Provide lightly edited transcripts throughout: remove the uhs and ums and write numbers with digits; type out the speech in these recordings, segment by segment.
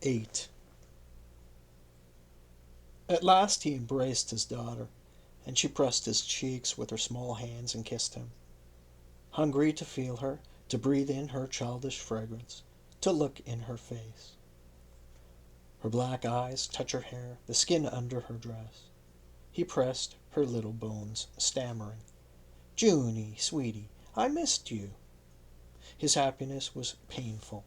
8. At last he embraced his daughter, and she pressed his cheeks with her small hands and kissed him. Hungry to feel her, to breathe in her childish fragrance, to look in her face. Her black eyes touch her hair, the skin under her dress. He pressed her little bones, stammering, "Junie, sweetie, I missed you." His happiness was painful,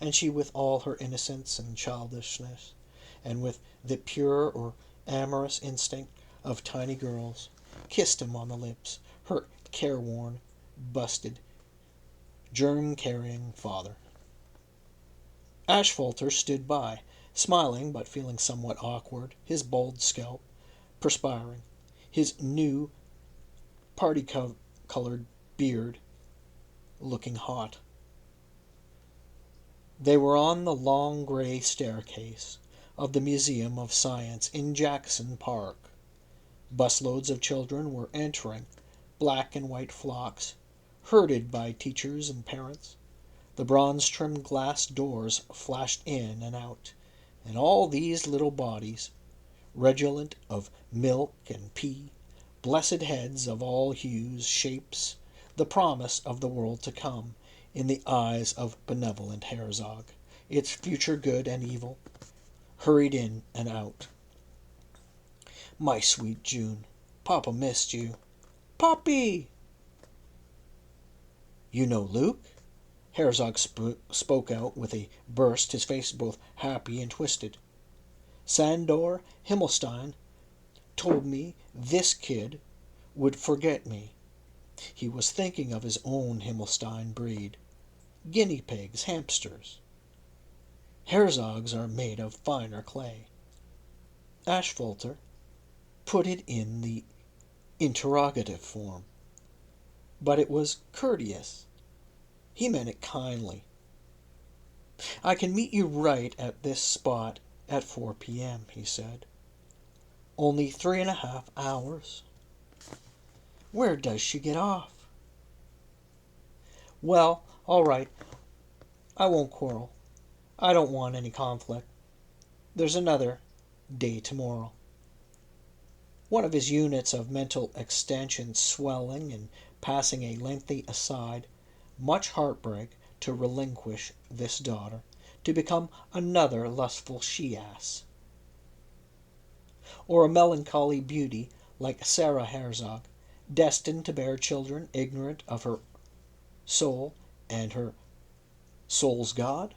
and she, with all her innocence and childishness, and with the pure or amorous instinct of tiny girls, kissed him on the lips, her careworn, busted, germ-carrying father. Ashfalter stood by, smiling but feeling somewhat awkward, his bald scalp perspiring, his new party-colored beard looking hot. They were on the long gray staircase of the Museum of Science in Jackson Park. Busloads of children were entering, black and white flocks, herded by teachers and parents. The bronze-trimmed glass doors flashed in and out, and all these little bodies, redolent of milk and pea, blessed heads of all hues, shapes, the promise of the world to come, in the eyes of benevolent Herzog, its future good and evil, hurried in and out. "My sweet June, Papa missed you." "Poppy!" "You know Luke?" Herzog spoke out with a burst, his face both happy and twisted. "Sandor Himmelstein told me this kid would forget me. He was thinking of his own Himmelstein breed. Guinea pigs, hamsters. Herzogs are made of finer clay." Ashfalter put it in the interrogative form, but it was courteous. He meant it kindly. "I can meet you right at this spot at 4 p.m., he said. "Only 3.5 hours." "Where does she get off?" "Well, all right. I won't quarrel. I don't want any conflict. There's another day tomorrow." One of his units of mental extension swelling and passing a lengthy aside, much heartbreak to relinquish this daughter, to become another lustful she-ass. Or a melancholy beauty like Sarah Herzog, destined to bear children ignorant of her soul and her soul's God?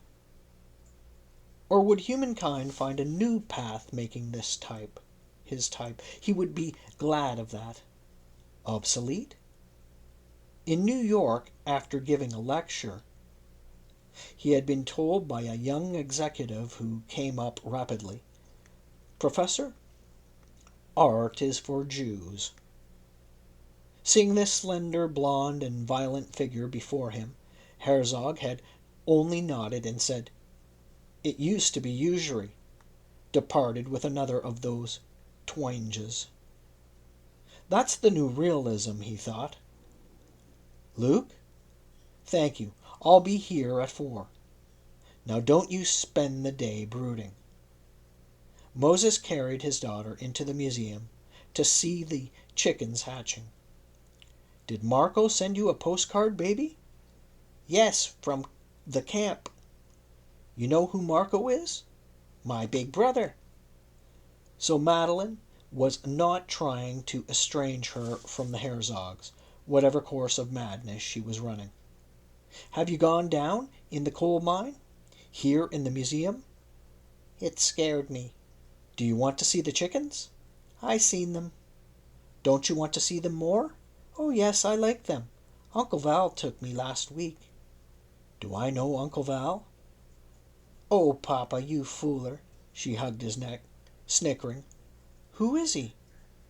Or would humankind find a new path making this type, his type? He would be glad of that. Obsolete? In New York, after giving a lecture, he had been told by a young executive who came up rapidly, "Professor, art is for Jews." Seeing this slender, blond, and violent figure before him, Herzog had only nodded and said, "It used to be usury," departed with another of those twinges. That's the new realism, he thought. "Luke? Thank you. I'll be here at 4. Now don't you spend the day brooding." Moses carried his daughter into the museum to see the chickens hatching. "Did Marco send you a postcard, baby?" "Yes, from the camp." "You know who Marco is?" "My big brother." So Madeline was not trying to estrange her from the Herzogs, whatever course of madness she was running. "Have you gone down in the coal mine? Here in the museum?" "It scared me." "Do you want to see the chickens?" "I seen them." "Don't you want to see them more?" "Oh, yes, I like them. Uncle Val took me last week." "Do I know Uncle Val?" "Oh, Papa, you fooler." She hugged his neck, snickering. "Who is he?"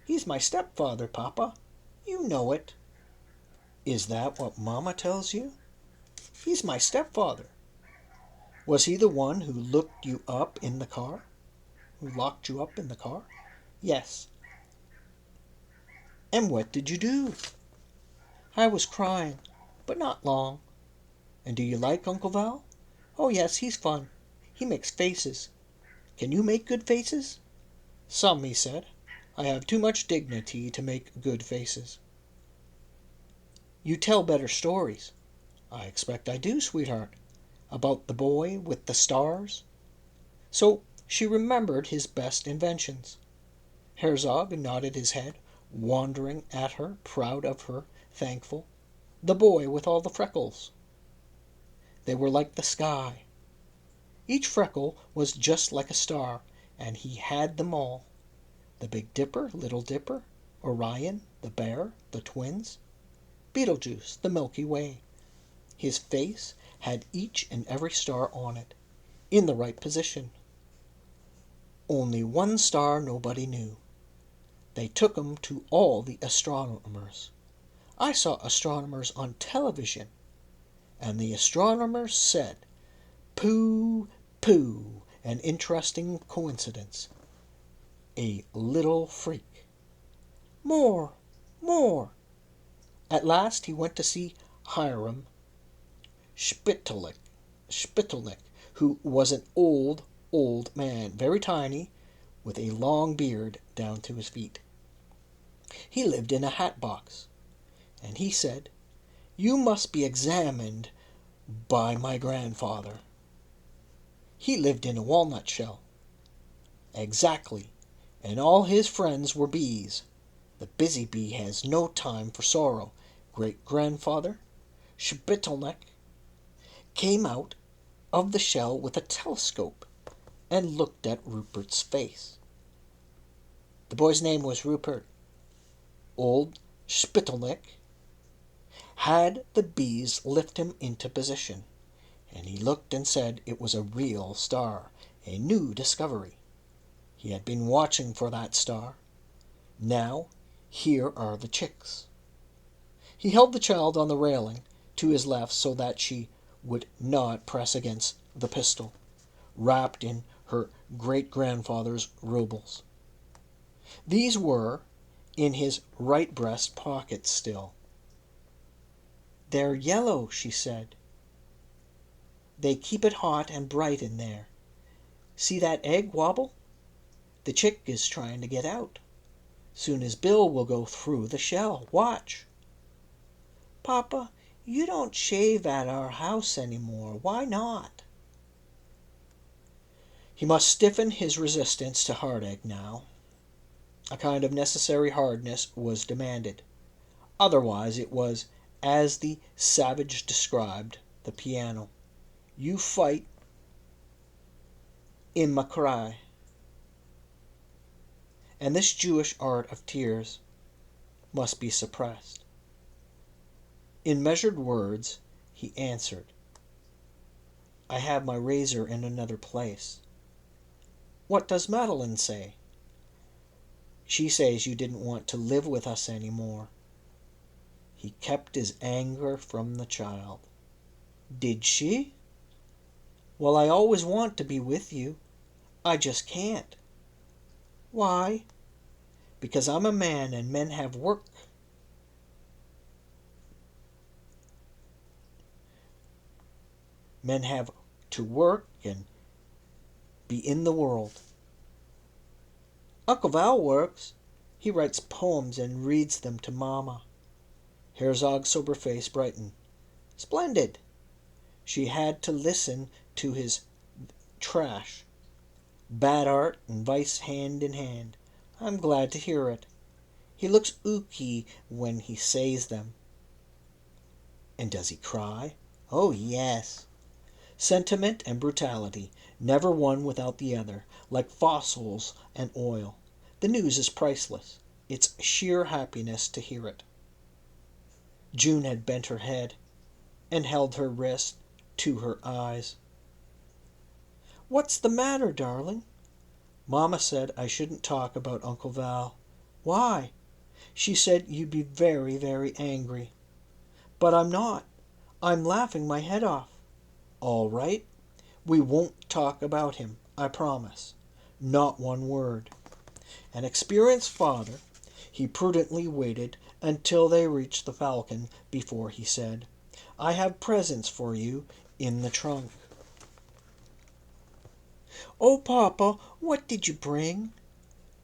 "He's my stepfather, Papa. You know it." "Is that what Mama tells you?" "He's my stepfather." "Was he the one who looked you up in the car? Who locked you up in the car?" "Yes." "And what did you do?" "I was crying, but not long." "And do you like Uncle Val?" "Oh, yes, he's fun." He makes faces. Can you make good faces?" "Some," he said. "I have too much dignity to make good faces." "You tell better stories." "I expect I do, sweetheart. About the boy with the stars." So she remembered his best inventions. Herzog nodded his head, wondering at her, proud of her, thankful. The boy with all the freckles. They were like the sky. Each freckle was just like a star, and he had them all. The Big Dipper, Little Dipper, Orion, the Bear, the Twins, Betelgeuse, the Milky Way. His face had each and every star on it, in the right position. Only one star nobody knew. They took him to all the astronomers. I saw astronomers on television, and the astronomers said, "Pooh, pooh, an interesting coincidence. A little freak. More, more." At last he went to see Hiram Spittelnick, who was an old, old man, very tiny, with a long beard down to his feet. He lived in a hat box, and he said, "You must be examined by my grandfather. He lived in a walnut shell." "Exactly, and all his friends were bees. The busy bee has no time for sorrow." Great-grandfather Spittelnick came out of the shell with a telescope and looked at Rupert's face. The boy's name was Rupert. Old Spittelnick had the bees lift him into position, and he looked and said it was a real star, a new discovery. He had been watching for that star. Now, here are the chicks. He held the child on the railing to his left so that she would not press against the pistol, wrapped in her great-grandfather's rubles. These were in his right breast pocket still. "They're yellow," she said. "They keep it hot and bright in there. See that egg wobble? The chick is trying to get out. Soon his bill will go through the shell. Watch." "Papa, you don't shave at our house any more. Why not?" He must stiffen his resistance to heartache now. A kind of necessary hardness was demanded. Otherwise it was, as the savage described, the piano. "You fight in my cry." And this Jewish art of tears must be suppressed. In measured words he answered, "I have my razor in another place." "What does Madeline say?" "She says you didn't want to live with us any more." He kept his anger from the child. "Did she?" "Well, I always want to be with you. I just can't." "Why?" "Because I'm a man and men have work." Men have to work and be in the world. "Uncle Val works. He writes poems and reads them to Mama." Herzog's sober face brightened. "Splendid." She had to listen to his trash. Bad art and vice hand in hand. "I'm glad to hear it. He looks ooky when he says them." "And does he cry?" "Oh, yes." Sentiment and brutality, never one without the other, like fossils and oil. The news is priceless. It's sheer happiness to hear it. June had bent her head and held her wrist to her eyes. "What's the matter, darling?" "Mama said I shouldn't talk about Uncle Val." "Why?" "She said you'd be very, very angry." "But I'm not. I'm laughing my head off." "All right. We won't talk about him, I promise. Not one word." An experienced father, he prudently waited until they reached the Falcon before he said, "I have presents for you in the trunk." "Oh, Papa, what did you bring?"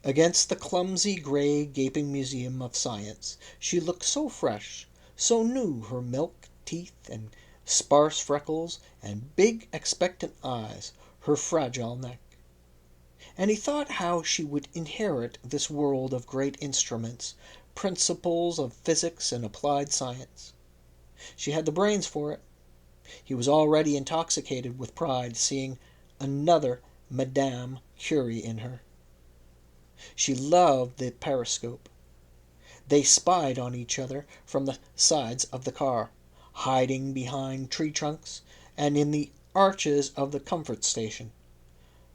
Against the clumsy, gray, gaping museum of science, she looked so fresh, so new, her milk teeth and sparse freckles and big, expectant eyes, her fragile neck. And he thought how she would inherit this world of great instruments, principles of physics and applied science. She had the brains for it. He was already intoxicated with pride, seeing another Madame Curie in her. She loved the periscope. They spied on each other from the sides of the car, hiding behind tree trunks and in the arches of the comfort station.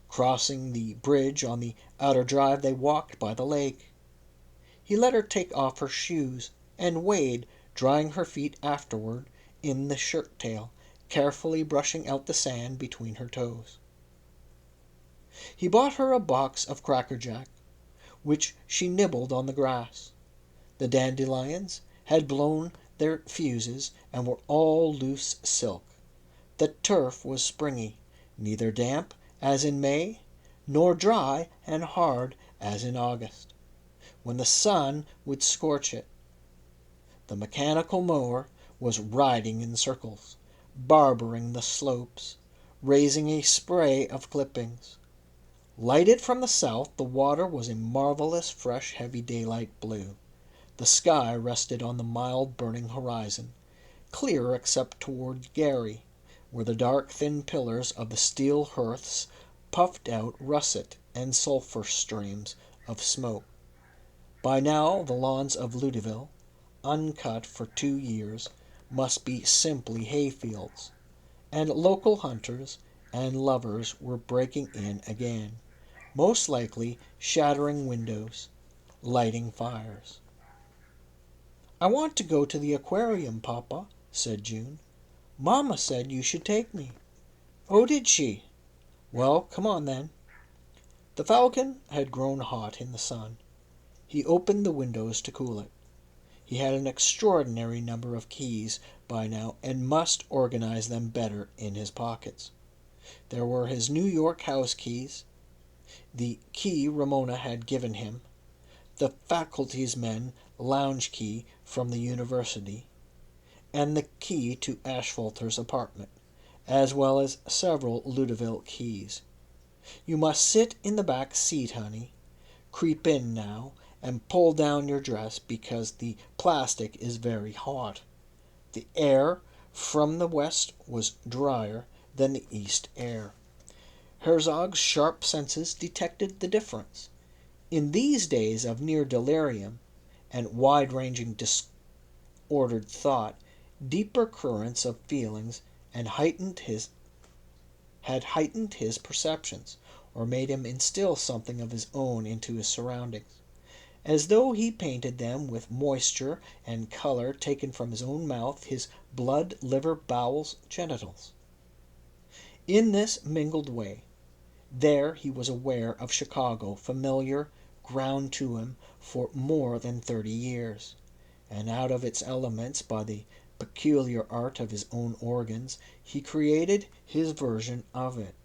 Crossing the bridge on the outer drive, they walked by the lake. He let her take off her shoes, and Wade, drying her feet afterward in the shirt tail, carefully brushing out the sand between her toes. He bought her a box of Cracker Jack, which she nibbled on the grass. The dandelions had blown their fuses and were all loose silk. The turf was springy, neither damp as in May, nor dry and hard as in August, when the sun would scorch it. The mechanical mower was riding in circles, barbering the slopes, raising a spray of clippings. Lighted from the south, the water was a marvelous fresh heavy daylight blue. The sky rested on the mild burning horizon, clear except toward Gary, where the dark thin pillars of the steel hearths puffed out russet and sulphur streams of smoke. By now the lawns of Ludeville, uncut for 2 years, must be simply hayfields, and local hunters and lovers were breaking in again, most likely shattering windows, lighting fires. "I want to go to the aquarium, Papa," said June. "Mamma said you should take me." "Oh, did she? Well, come on then." The Falcon had grown hot in the sun. He opened the windows to cool it. He had an extraordinary number of keys by now and must organize them better in his pockets. There were his New York house keys, the key Ramona had given him, the faculty's men lounge key from the university, and the key to Ashfalter's apartment, as well as several Ludeville keys. "You must sit in the back seat, honey. Creep in now, and pull down your dress because the plastic is very hot." The air from the west was drier than the east air. Herzog's sharp senses detected the difference. In these days of near delirium and wide-ranging disordered thought, deeper currents of feelings had heightened his perceptions, or made him instill something of his own into his surroundings, as though he painted them with moisture and color taken from his own mouth, his blood, liver, bowels, genitals. In this mingled way, there he was aware of Chicago, familiar ground to him for more than 30 years, and out of its elements, by the peculiar art of his own organs, he created his version of it,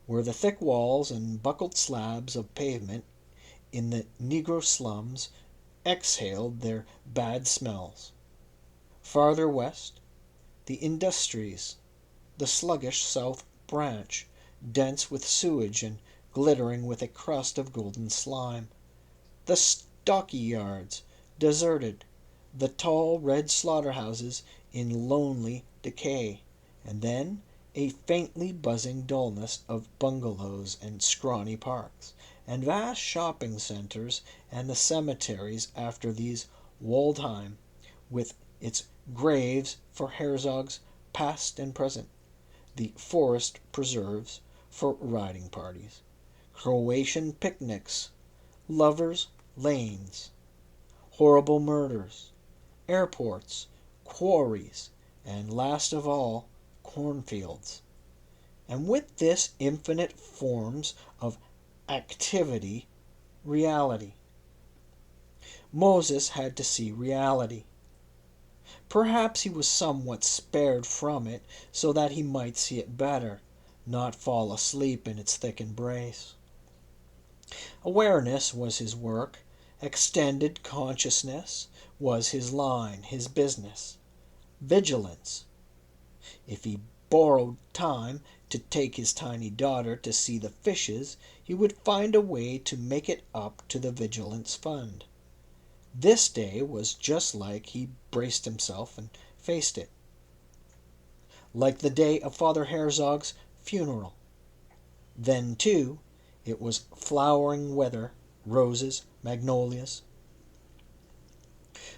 where the thick walls and buckled slabs of pavement in the Negro slums exhaled their bad smells. Farther west, the industries, the sluggish South Branch, dense with sewage and glittering with a crust of golden slime. The stocky yards, deserted, the tall red slaughterhouses in lonely decay, and then a faintly buzzing dullness of bungalows and scrawny parks, and vast shopping centers, and the cemeteries after these Waldheim, with its graves for Herzogs past and present, the forest preserves for riding parties, Croatian picnics, lovers' lanes, horrible murders, airports, quarries, and last of all, cornfields. And with this infinite forms of activity, reality. Moses had to see reality. Perhaps he was somewhat spared from it so that he might see it better, not fall asleep in its thick embrace. Awareness was his work. Extended consciousness was his line, his business. Vigilance. If he borrowed time to take his tiny daughter to see the fishes, he would find a way to make it up to the Vigilance Fund. This day was just like he braced himself and faced it. Like the day of Father Herzog's funeral. Then, too, it was flowering weather, roses, magnolias.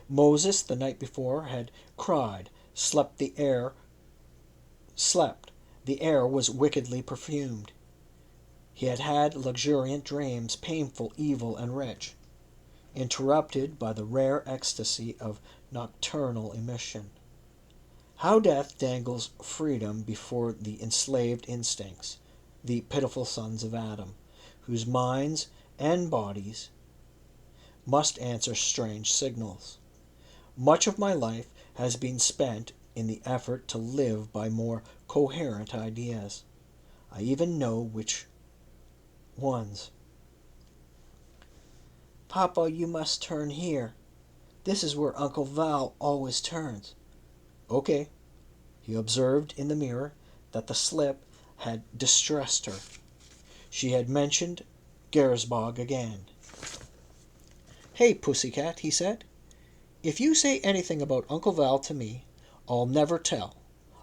Moses, the night before, had cried, slept. The air was wickedly perfumed. He had had luxuriant dreams, painful, evil, and rich, interrupted by the rare ecstasy of nocturnal emission. How death dangles freedom before the enslaved instincts, the pitiful sons of Adam, whose minds and bodies must answer strange signals. Much of my life has been spent in the effort to live by more coherent ideas. I even know which ones. Papa, you must turn here. This is where Uncle Val always turns. Okay. He observed in the mirror that the slip had distressed her. She had mentioned Gersbog again. Hey, pussycat, he said. If you say anything about Uncle Val to me, I'll never tell.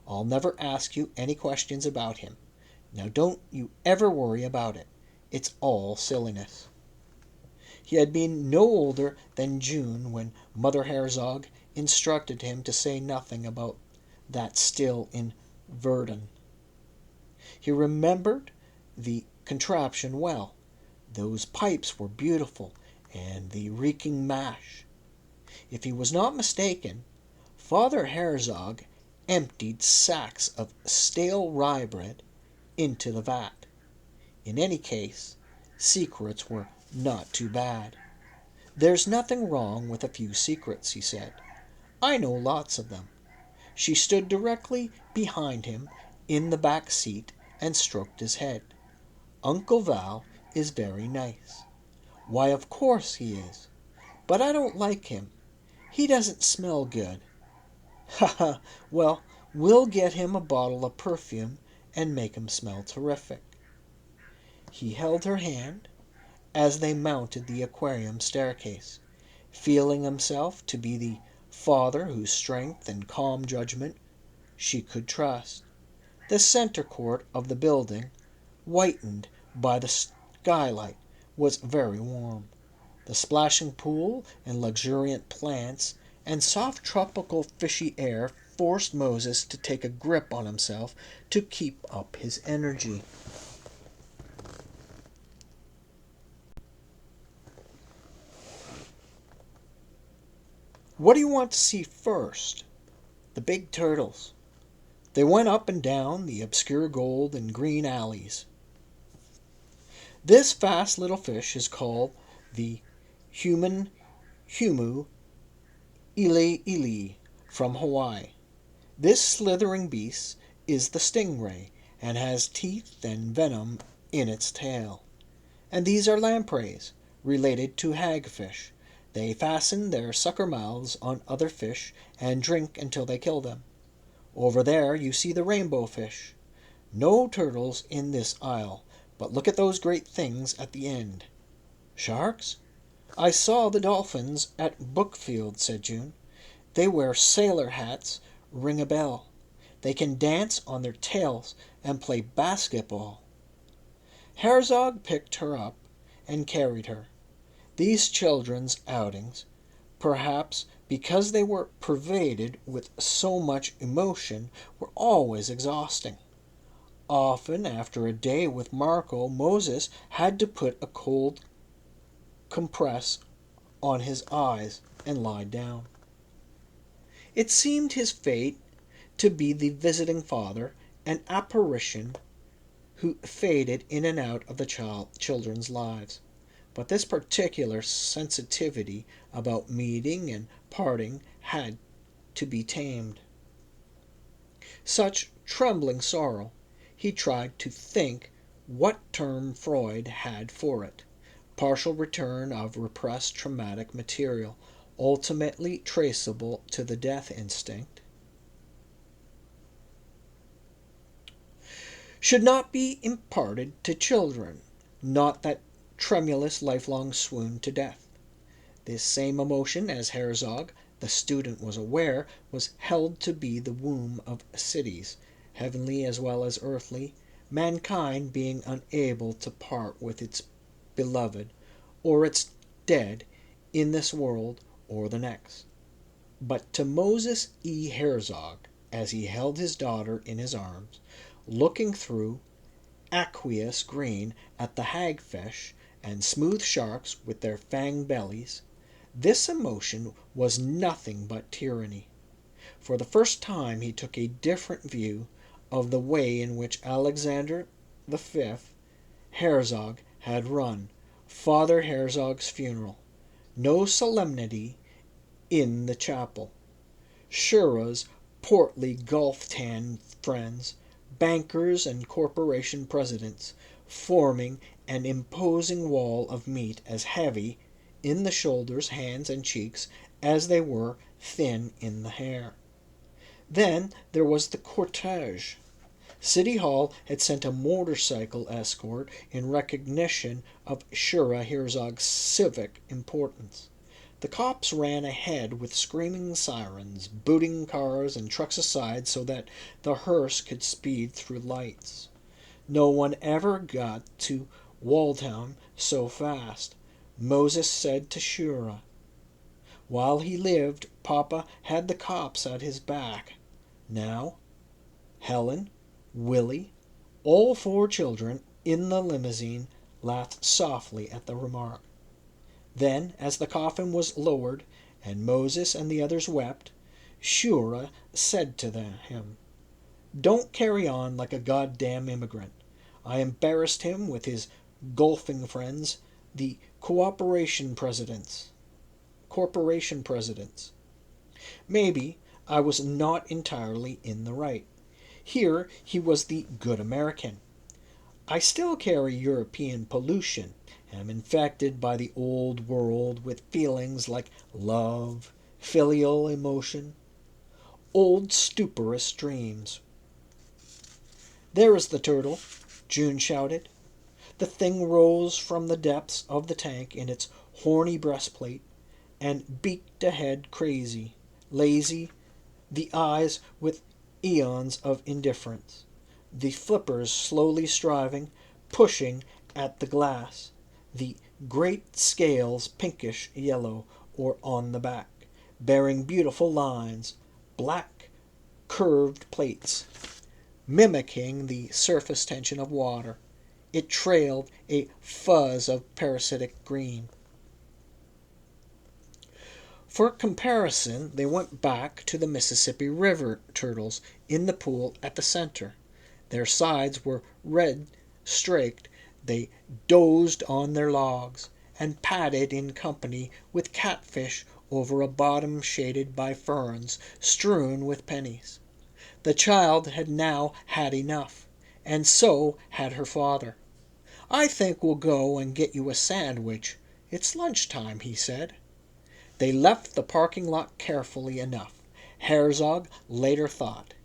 I'll never ask you any questions about him. Now don't you ever worry about it. It's all silliness. He had been no older than June when Mother Herzog instructed him to say nothing about that still in Verdun. He remembered the contraption well. Those pipes were beautiful, and the reeking mash. If he was not mistaken, Father Herzog emptied sacks of stale rye bread into the vat. In any case, secrets were not too bad. There's nothing wrong with a few secrets, he said. I know lots of them. She stood directly behind him in the back seat and stroked his head. Uncle Val is very nice. Why, of course he is. But I don't like him. He doesn't smell good. Ha ha! Well, we'll get him a bottle of perfume and make him smell terrific. He held her hand as they mounted the aquarium staircase, feeling himself to be the father whose strength and calm judgment she could trust. The center court of the building, whitened by the skylight, was very warm. The splashing pool and luxuriant plants and soft tropical fishy air forced Moses to take a grip on himself to keep up his energy. What do you want to see first? The big turtles. They went up and down the obscure gold and green alleys. This fast little fish is called the human humu ili ili from Hawaii. This slithering beast is the stingray and has teeth and venom in its tail. And these are lampreys, related to hagfish. They fasten their sucker mouths on other fish and drink until they kill them. Over there you see the rainbow fish. No turtles in this aisle, but look at those great things at the end. Sharks? I saw the dolphins at Brookfield, said June. They wear sailor hats, ring a bell. They can dance on their tails and play basketball. Herzog picked her up and carried her. These children's outings, perhaps because they were pervaded with so much emotion, were always exhausting. Often, after a day with Marco, Moses had to put a cold compress on his eyes and lie down. It seemed his fate to be the visiting father, an apparition who faded in and out of the children's lives. But this particular sensitivity about meeting and parting had to be tamed. Such trembling sorrow. he tried to think what term Freud had for it. Partial return of repressed traumatic material, ultimately traceable to the death instinct, should not be imparted to children, not that tremulous lifelong swoon to death. This same emotion, as Herzog, the student, was aware, was held to be the womb of cities, heavenly as well as earthly, mankind being unable to part with its beloved or its dead in this world or the next. But to Moses E. Herzog, as he held his daughter in his arms, looking through aqueous green at the hagfish and smooth sharks with their fang bellies, this emotion was nothing but tyranny. For the first time he took a different view of the way in which Alexander V. Herzog had run Father Herzog's funeral. No solemnity in the chapel. Shura's portly Gulf-tanned friends, bankers and corporation presidents, forming an imposing wall of meat as heavy in the shoulders, hands, and cheeks as they were thin in the hair. Then there was the cortege. City Hall had sent a motorcycle escort in recognition of Shura Herzog's civic importance. The cops ran ahead with screaming sirens, booting cars and trucks aside so that the hearse could speed through lights. No one ever got to Waldheim so fast, Moses said to Shura. While he lived, Papa had the cops at his back. Now, Helen, Willie, all 4 children in the limousine laughed softly at the remark. Then, as the coffin was lowered and Moses and the others wept, Shura said to him, "Don't carry on like a goddamn immigrant." I embarrassed him with his golfing friends, the corporation presidents. Maybe I was not entirely in the right. Here he was the good American. I still carry European pollution, am infected by the old world with feelings like love, filial emotion, old stuporous dreams. There is the turtle, June shouted. The thing rose from the depths of the tank in its horny breastplate and beaked ahead crazy, lazy, the eyes with eons of indifference, the flippers slowly striving, pushing at the glass, the great scales pinkish yellow or on the back, bearing beautiful lines, black curved plates, mimicking the surface tension of water. It trailed a fuzz of parasitic green. For comparison, they went back to the Mississippi River turtles in the pool at the center. Their sides were red streaked. They dozed on their logs and padded in company with catfish over a bottom shaded by ferns strewn with pennies. The child had now had enough, and so had her father. "I think we'll go and get you a sandwich. It's lunchtime," he said. They left the parking lot carefully enough, Herzog later thought.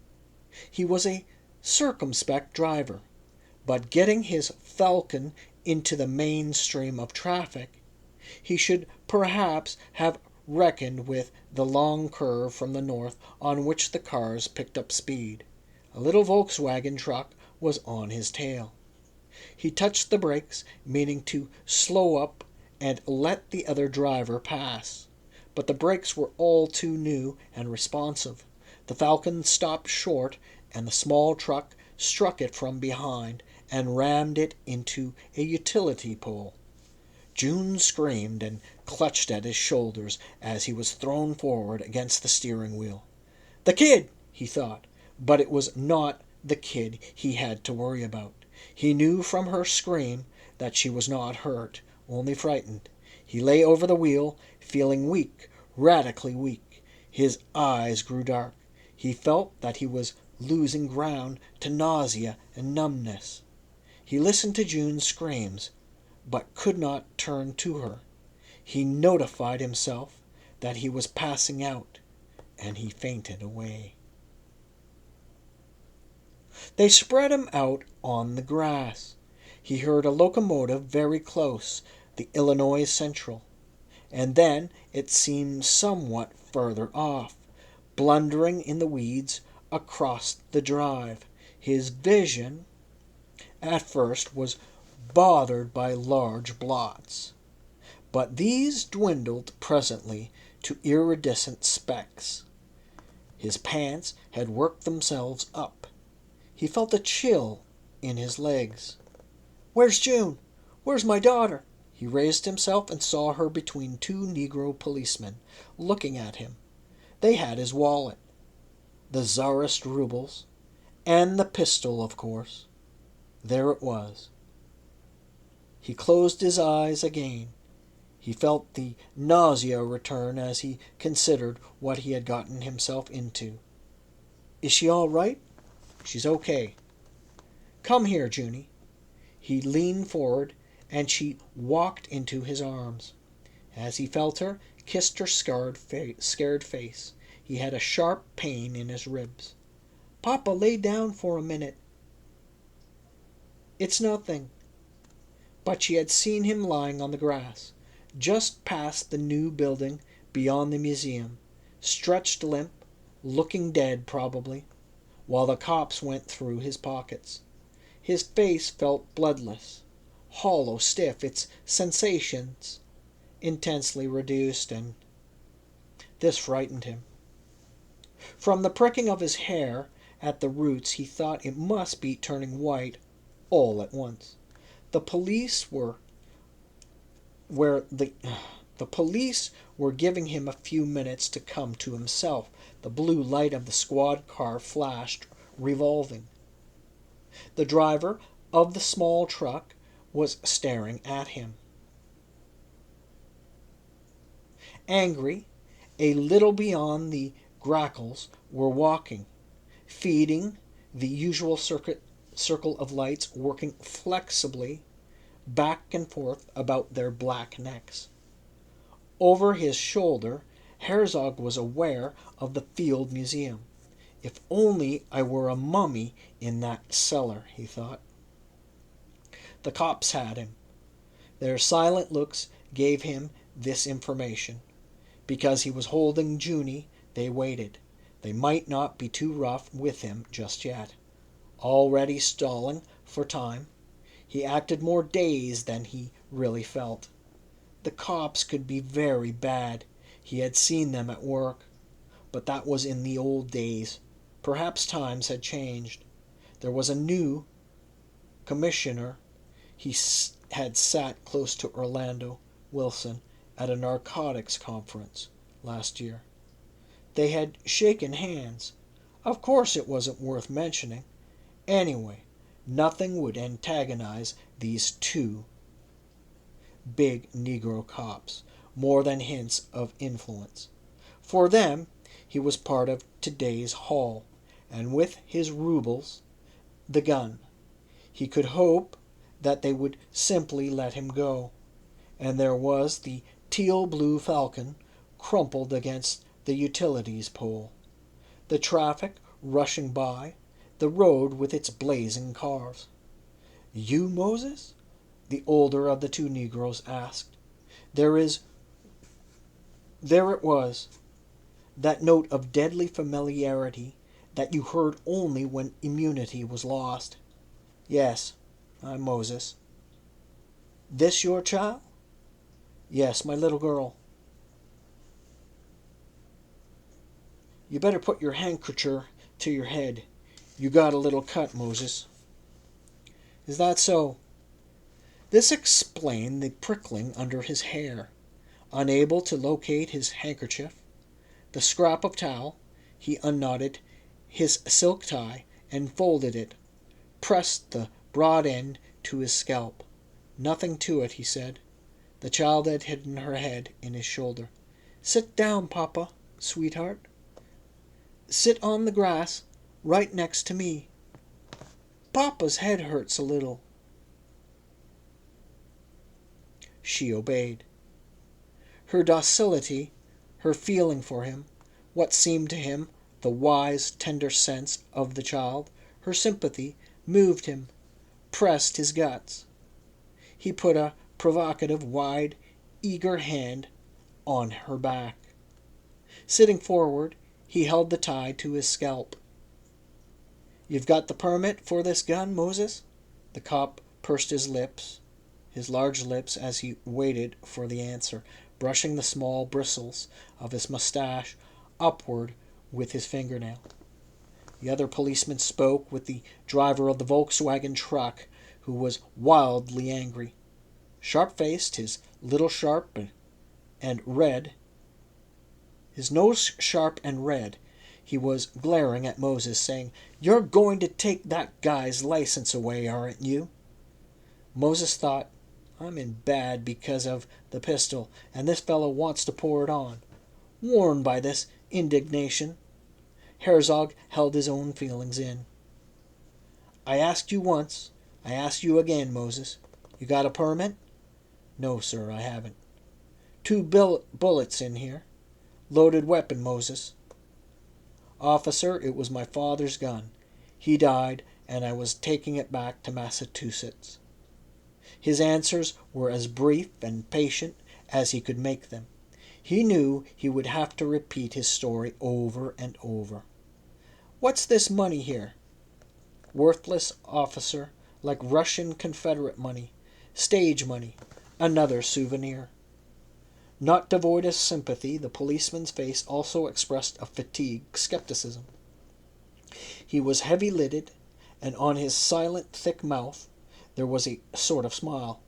He was a circumspect driver, but getting his Falcon into the mainstream of traffic, he should perhaps have reckoned with the long curve from the north on which the cars picked up speed. A little Volkswagen truck was on his tail. He touched the brakes, meaning to slow up and let the other driver pass. But the brakes were all too new and responsive. The Falcon stopped short, and the small truck struck it from behind and rammed it into a utility pole. June screamed and clutched at his shoulders as he was thrown forward against the steering wheel. The kid, he thought, but it was not the kid he had to worry about. He knew from her scream that she was not hurt, only frightened. He lay over the wheel, feeling weak, radically weak. His eyes grew dark. He felt that he was losing ground to nausea and numbness. He listened to June's screams, but could not turn to her. He notified himself that he was passing out, and he fainted away. They spread him out on the grass. He heard a locomotive very close, the Illinois Central, and then it seemed somewhat further off, blundering in the weeds across the drive. His vision at first was bothered by large blots, but these dwindled presently to iridescent specks. His pants had worked themselves up. He felt a chill in his legs. "Where's June? Where's my daughter?" He raised himself and saw her between two Negro policemen, looking at him. They had his wallet, the Tsarist rubles, and the pistol, of course. There it was. He closed his eyes again. He felt the nausea return as he considered what he had gotten himself into. "Is she all right?" "She's okay." "Come here, Junie." He leaned forward, and she walked into his arms. As he felt her, kissed her scared face, he had a sharp pain in his ribs. "Papa, lay down for a minute." "It's nothing." But she had seen him lying on the grass, just past the new building beyond the museum, stretched limp, looking dead probably, while the cops went through his pockets. His face felt bloodless, hollow, stiff, its sensations intensely reduced, and this frightened him. From the pricking of his hair at the roots, he thought it must be turning white all at once. The police were giving him a few minutes to come to himself. The blue light of the squad car flashed, revolving. The driver of the small truck was staring at him. Angry, a little beyond the grackles were walking, feeding the usual circle of lights, working flexibly back and forth about their black necks. Over his shoulder, Herzog was aware of the Field Museum. "If only I were a mummy in that cellar," he thought. The cops had him. Their silent looks gave him this information. Because he was holding Junie, they waited. They might not be too rough with him just yet. Already stalling for time, he acted more dazed than he really felt. The cops could be very bad. He had seen them at work. But that was in the old days. Perhaps times had changed. There was a new commissioner. He had sat close to Orlando Wilson at a narcotics conference last year. They had shaken hands. Of course it wasn't worth mentioning. Anyway, nothing would antagonize these two big Negro cops more than hints of influence. For them, he was part of today's haul, and with his rubles, the gun, he could hope that they would simply let him go. And there was the teal-blue Falcon crumpled against the utilities pole, the traffic rushing by, the road with its blazing cars. "You, Moses?" the older of the two Negroes asked. There it was, that note of deadly familiarity that you heard only when immunity was lost. "Yes, I'm Moses." "This your child?" "Yes, my little girl." "You better put your handkercher to your head. You got a little cut, Moses." "Is that so?" This explained the prickling under his hair. Unable to locate his handkerchief, the scrap of towel, he unknotted his silk tie and folded it, pressed the broad end to his scalp. "Nothing to it," he said. The child had hidden her head in his shoulder. "Sit down, Papa, sweetheart. Sit on the grass right next to me. Papa's head hurts a little." She obeyed. Her docility, her feeling for him, what seemed to him the wise, tender sense of the child, her sympathy, moved him, pressed his guts. He put a provocative, wide, eager hand on her back. Sitting forward, he held the tie to his scalp. "You've got the permit for this gun, Moses?" The cop pursed his large lips, as he waited for the answer, brushing the small bristles of his mustache upward with his fingernail. The other policeman spoke with the driver of the Volkswagen truck, who was wildly angry. Sharp-faced, his nose sharp and red, he was glaring at Moses, saying, "You're going to take that guy's license away, aren't you?" Moses thought, "I'm in bad because of the pistol, and this fellow wants to pour it on." Warned by this indignation, Herzog held his own feelings in. "I asked you once. I ask you again, Moses. You got a permit?" "No, sir, I haven't." "Two bullets in here. Loaded weapon, Moses." "Officer, it was my father's gun. He died, and I was taking it back to Massachusetts." His answers were as brief and patient as he could make them. He knew he would have to repeat his story over and over. "What's this money here?" "Worthless, officer, like Russian Confederate money. Stage money. Another souvenir." Not devoid of sympathy, the policeman's face also expressed a fatigued skepticism. He was heavy-lidded, and on his silent, thick mouth there was a sort of smile.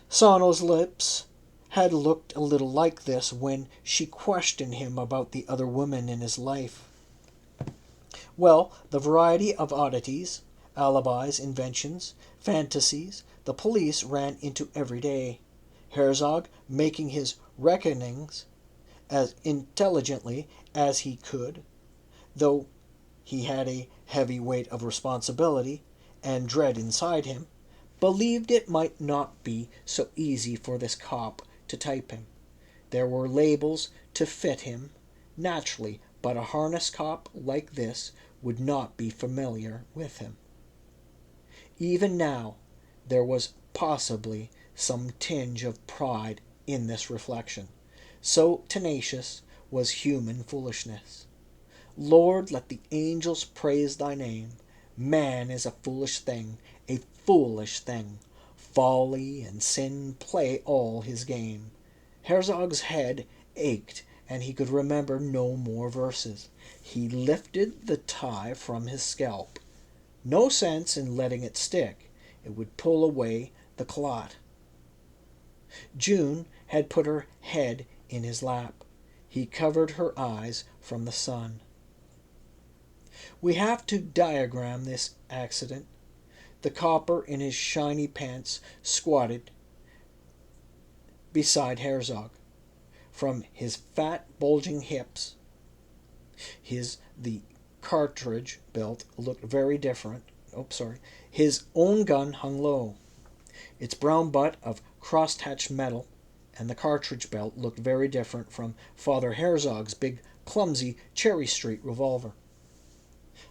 Sano's lips had looked a little like this when she questioned him about the other women in his life. Well, the variety of oddities, alibis, inventions, fantasies the police ran into every day, Herzog making his reckonings as intelligently as he could, though he had a heavy weight of responsibility and dread inside him, believed it might not be so easy for this cop to type him. There were labels to fit him, naturally, but a harness cop like this would not be familiar with him. Even now, there was possibly some tinge of pride in this reflection. So tenacious was human foolishness. "Lord, let the angels praise thy name. Man is a foolish thing, a foolish thing. Folly and sin play all his game." Herzog's head ached, and he could remember no more verses. He lifted the tie from his scalp. No sense in letting it stick. It would pull away the clot. June had put her head in his lap. He covered her eyes from the sun. "We have to diagram this accident." The copper in his shiny pants squatted beside Herzog. From his fat, bulging hips, the cartridge belt looked very different. His own gun hung low, its brown butt of crosshatched metal, and the cartridge belt looked very different from Father Herzog's big, clumsy Cherry Street revolver.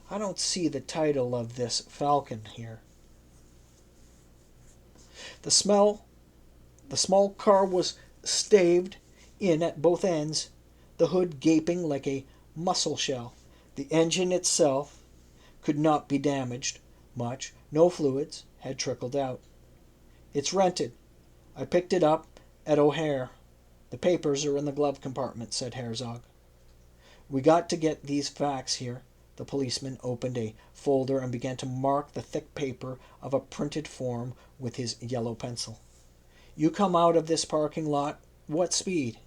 "I don't see the title of this Falcon here." The small car was staved in at both ends, the hood gaping like a mussel shell. The engine itself could not be damaged much. No fluids had trickled out. "It's rented. I picked it up at O'Hare. The papers are in the glove compartment," said Herzog. "We got to get these facts here." The policeman opened a folder and began to mark the thick paper of a printed form with his yellow pencil. "You come out of this parking lot. What speed?"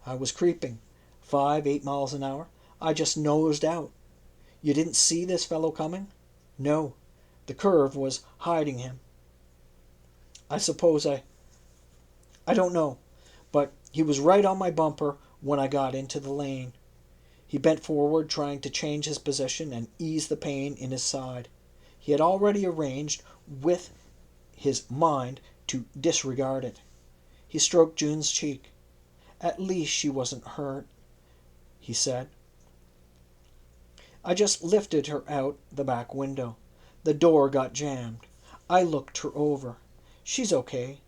"I was creeping. 5-8 miles an hour. I just nosed out." "You didn't see this fellow coming?" "No. The curve was hiding him. I suppose I don't know. But he was right on my bumper when I got into the lane. He bent forward, trying to change his position and ease the pain in his side. He had already arranged with his mind to disregard it. He stroked June's cheek. "At least she wasn't hurt," he said. "I just lifted her out the back window. The door got jammed. I looked her over. She's okay."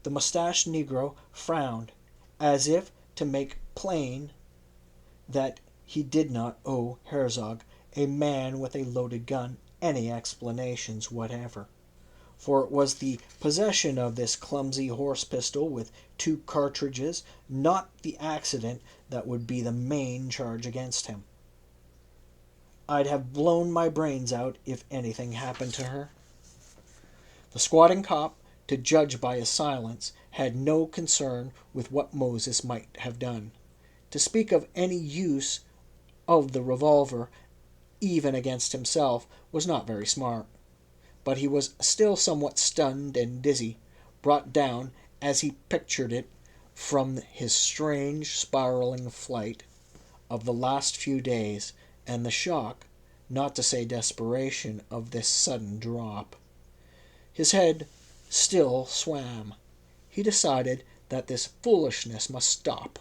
The mustached Negro frowned, as if to make plain that he did not owe Herzog, a man with a loaded gun, any explanations whatever. For it was the possession of this clumsy horse pistol with 2 cartridges, not the accident, that would be the main charge against him. "I'd have blown my brains out if anything happened to her." The squatting cop, to judge by his silence, had no concern with what Moses might have done. To speak of any use of the revolver, even against himself, was not very smart. But he was still somewhat stunned and dizzy, brought down, as he pictured it, from his strange spiraling flight of the last few days, and the shock, not to say desperation, of this sudden drop. His head still swam. He decided that this foolishness must stop,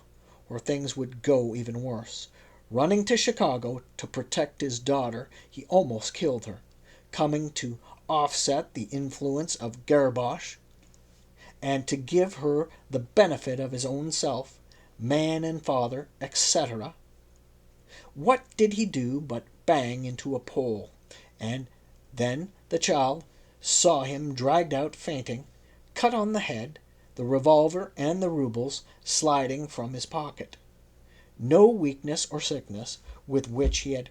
or things would go even worse. Running to Chicago to protect his daughter, he almost killed her. Coming to offset the influence of Gerbosh, and to give her the benefit of his own self, man and father, etc. What did he do but bang into a pole, and then the child saw him dragged out fainting, cut on the head, the revolver and the rubles sliding from his pocket. No weakness or sickness with which he had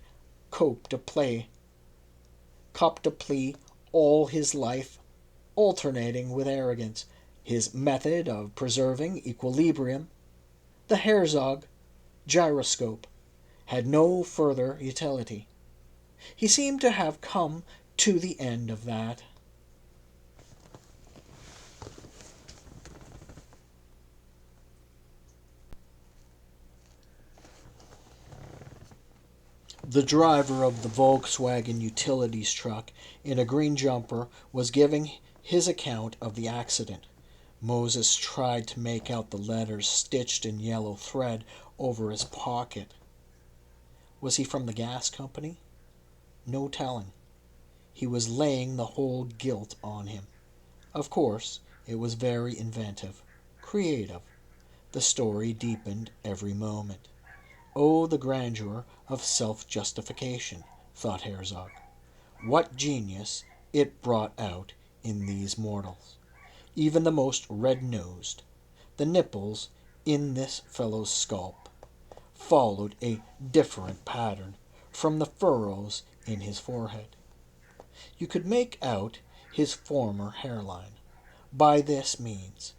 copped a plea all his life, alternating with arrogance, his method of preserving equilibrium, the Herzog gyroscope, had no further utility. He seemed to have come to the end of that. The driver of the Volkswagen Utilities truck in a green jumper was giving his account of the accident. Moses tried to make out the letters stitched in yellow thread over his pocket. Was he from the gas company? No telling. He was laying the whole guilt on him. Of course, it was very inventive, creative. The story deepened every moment. Oh, the grandeur of self-justification, thought Herzog. What genius it brought out in these mortals. Even the most red-nosed. The nipples in this fellow's scalp followed a different pattern from the furrows in his forehead. You could make out his former hairline. By this means,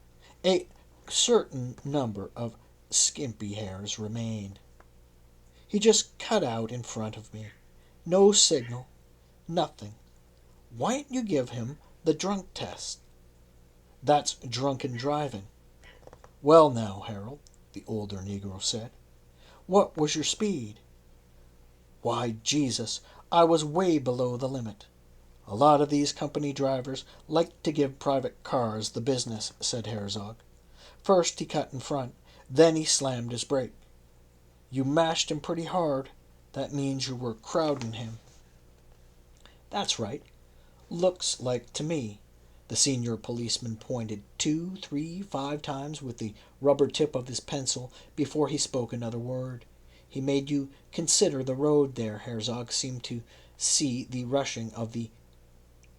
a certain number of skimpy hairs remained. He just cut out in front of me. No signal. Nothing. Why didn't you give him the drunk test? That's drunken driving. Well now, Harold, the older Negro said. What was your speed? Why, Jesus, I was way below the limit. A lot of these company drivers like to give private cars the business, said Herzog. First he cut in front, then he slammed his brake. You mashed him pretty hard. That means you were crowding him. That's right. Looks like to me. The senior policeman pointed 2, 3, 5 times with the rubber tip of his pencil before he spoke another word. He made you consider the road there. Herzog seemed to see the rushing of the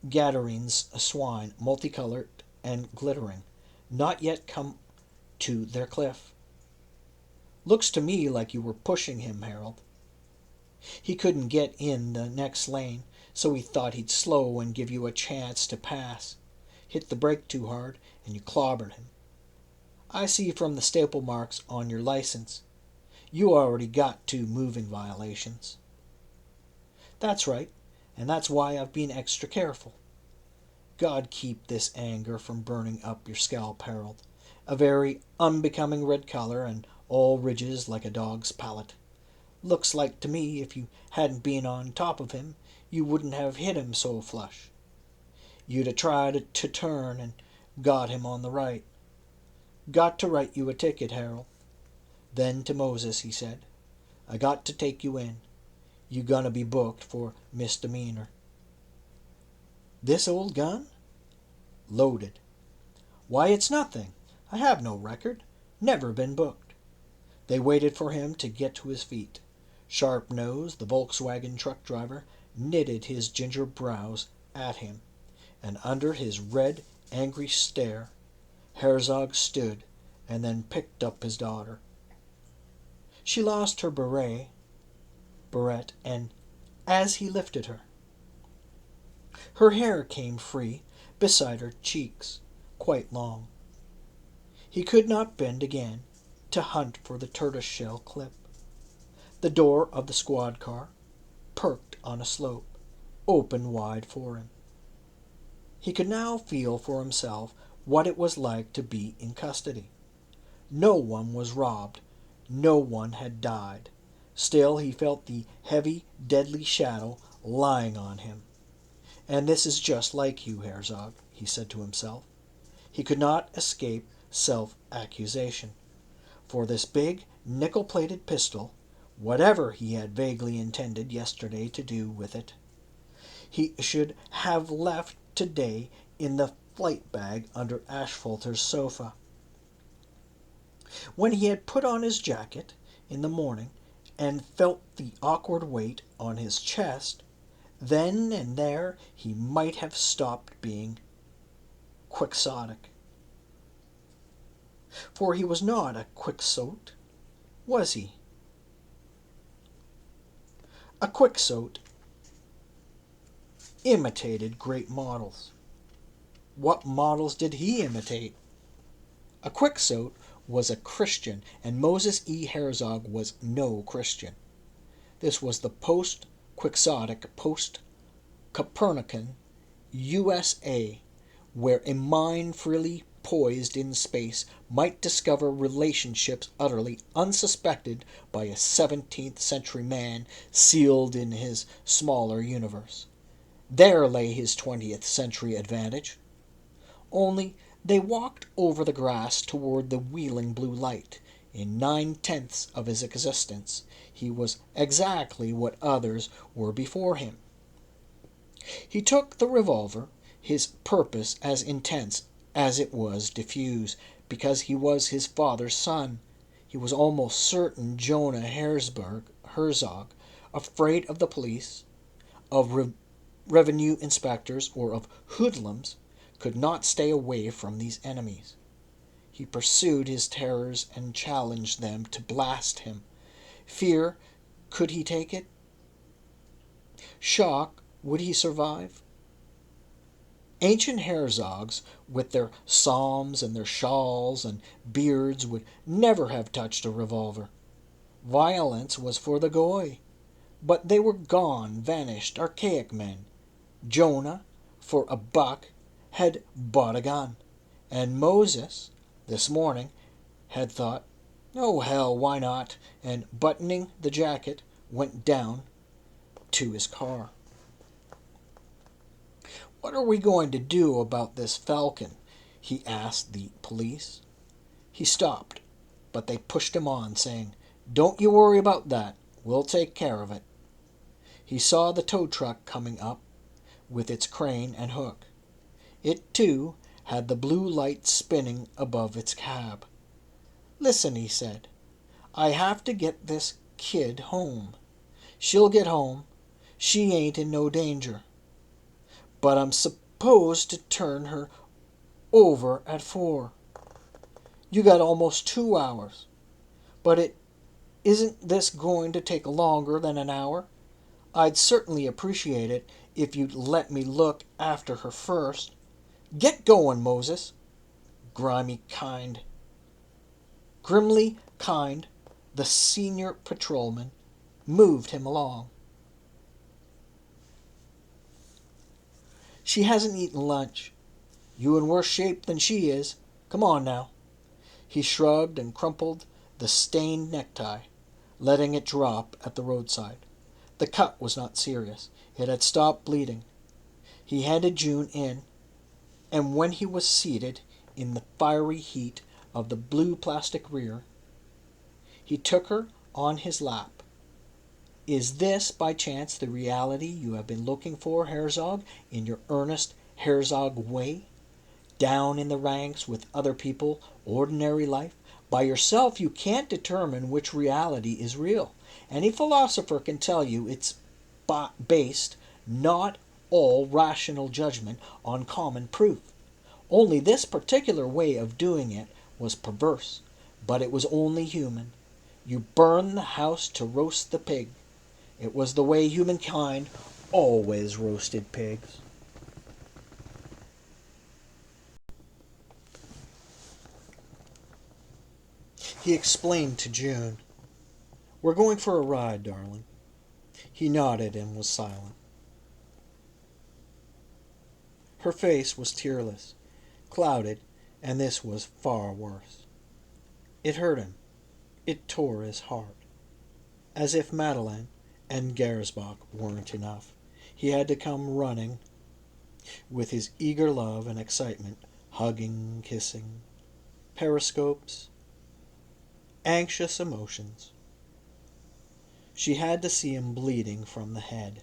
Gadarenes swine, multicolored and glittering, not yet come to their cliff. Looks to me like you were pushing him, Harold. He couldn't get in the next lane, so he thought he'd slow and give you a chance to pass. Hit the brake too hard, and you clobbered him. I see from the staple marks on your license. You already got 2 moving violations. That's right, and that's why I've been extra careful. God keep this anger from burning up your scalp, Harold. A very unbecoming red color and all ridges like a dog's palate. Looks like to me if you hadn't been on top of him, you wouldn't have hit him so flush. You'd have tried to turn and got him on the right. Got to write you a ticket, Harold. Then to Moses he said, I got to take you in. You gonna be booked for misdemeanor. This old gun? Loaded. Why, it's nothing. I have no record. Never been booked. They waited for him to get to his feet. Sharp-nosed, the Volkswagen truck driver knitted his ginger brows at him, and under his red, angry stare, Herzog stood and then picked up his daughter. She lost her beret, and as he lifted her, her hair came free beside her cheeks, quite long. He could not bend again to hunt for the tortoiseshell clip. The door of the squad car, perked on a slope, opened wide for him. He could now feel for himself what it was like to be in custody. No one was robbed. No one had died. Still he felt the heavy, deadly shadow lying on him. And this is just like you, Herzog, he said to himself. He could not escape self-accusation. For this big, nickel-plated pistol, whatever he had vaguely intended yesterday to do with it, he should have left today in the flight bag under Ashfalter's sofa. When he had put on his jacket in the morning and felt the awkward weight on his chest, then and there he might have stopped being quixotic. For he was not a quixote, was he? A quixote imitated great models. What models did he imitate? A quixote was a Christian, and Moses E. Herzog was no Christian. This was the post-quixotic, post-Copernican USA, where a mind freely poised in space might discover relationships utterly unsuspected by a 17th century man sealed in his smaller universe. There lay his 20th century advantage. Only they walked over the grass toward the wheeling blue light. In 9/10 of his existence, he was exactly what others were before him. He took the revolver, his purpose as intense as it was diffuse, because he was his father's son. He was almost certain Jonah Herzog, afraid of the police, of revenue inspectors, or of hoodlums, could not stay away from these enemies. He pursued his terrors and challenged them to blast him. Fear, could he take it? Shock, would he survive? Ancient Herzogs, with their psalms and their shawls and beards, would never have touched a revolver. Violence was for the goy. But they were gone, vanished, archaic men. Jonah, for a buck, had bought a gun. And Moses, this morning, had thought, oh, hell, why not? And buttoning the jacket, went down to his car. What are we going to do about this falcon? He asked the police. He stopped, but they pushed him on, saying, don't you worry about that. We'll take care of it. He saw the tow truck coming up with its crane and hook. It, too, had the blue light spinning above its cab. Listen, he said, I have to get this kid home. She'll get home. She ain't in no danger. But I'm supposed to turn her over at 4. You got almost 2 hours. But isn't this going to take longer than an hour? I'd certainly appreciate it if you'd let me look after her first. Get going, Moses. Grimly kind, the senior patrolman moved him along. She hasn't eaten lunch. You in worse shape than she is. Come on now. He shrugged and crumpled the stained necktie. letting it drop at the roadside. The cut was not serious. It had stopped bleeding. He handed June in, and when he was seated in the fiery heat of the blue plastic rear, he took her on his lap. Is this, by chance, the reality you have been looking for, Herzog, in your earnest Herzog way? Down in the ranks with other people, ordinary life? By yourself you can't determine which reality is real. Any philosopher can tell you it's based not all rational judgment on common proof. Only this particular way of doing it was perverse, but it was only human. You burn the house to roast the pig. It was the way humankind always roasted pigs. He explained to June, "We're going for a ride, darling." He nodded and was silent. Her face was tearless, clouded, and this was far worse. It hurt him. It tore his heart. As if Madeleine and Gersbach weren't enough, he had to come running with his eager love and excitement, hugging, kissing, periscopes, anxious emotions. She had to see him bleeding from the head.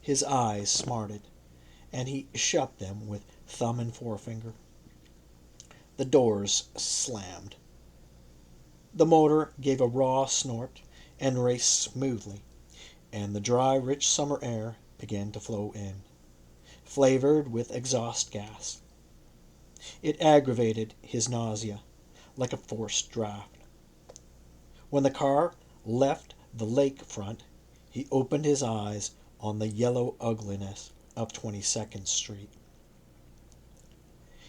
His eyes smarted, and he shut them with thumb and forefinger. The doors slammed. The motor gave a raw snort and raced smoothly, and the dry, rich summer air began to flow in, flavored with exhaust gas. It aggravated his nausea like a forced draft. When the car left the lake front, he opened his eyes on the yellow ugliness of 22nd Street.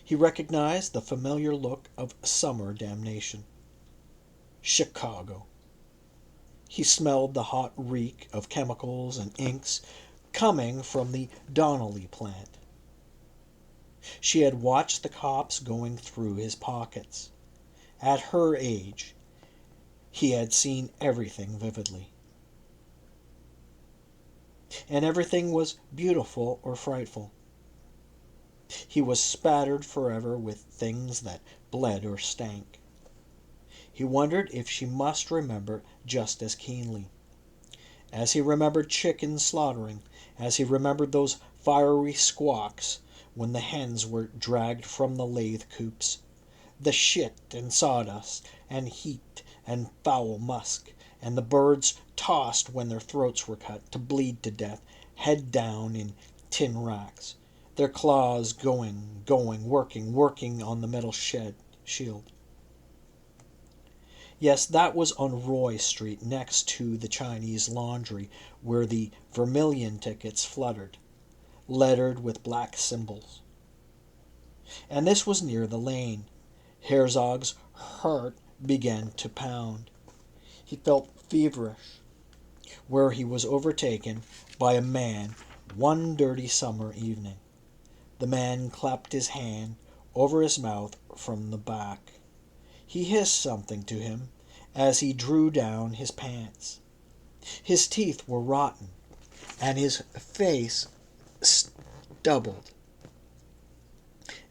He recognized the familiar look of summer damnation. Chicago. He smelled the hot reek of chemicals and inks coming from the Donnelly plant. She had watched the cops going through his pockets. At her age, he had seen everything vividly. And everything was beautiful or frightful. He was spattered forever with things that bled or stank. He wondered if she must remember just as keenly. As he remembered chicken slaughtering, as he remembered those fiery squawks when the hens were dragged from the lathe coops, the shit and sawdust and heat and foul musk, and the birds tossed when their throats were cut to bleed to death, head down in tin racks, their claws going, working on the metal shield. Yes, that was on Roy Street, next to the Chinese laundry, where the vermilion tickets fluttered, lettered with black symbols. And this was near the lane. Herzog's heart began to pound. He felt feverish, where he was overtaken by a man one dirty summer evening. The man clapped his hand over his mouth from the back. He hissed something to him as he drew down his pants. His teeth were rotten, and his face stubbled.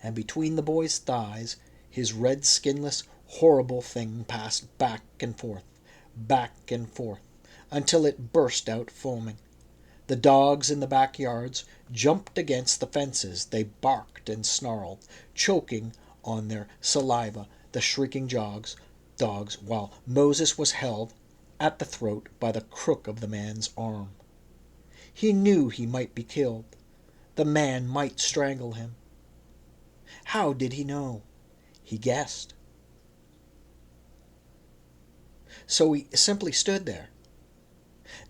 And between the boy's thighs, his red, skinless, horrible thing passed back and forth, until it burst out foaming. The dogs in the backyards jumped against the fences. They barked and snarled, choking on their saliva, the shrieking dogs, while Moses was held at the throat by the crook of the man's arm. He knew he might be killed. The man might strangle him. How did he know? He guessed. So he simply stood there.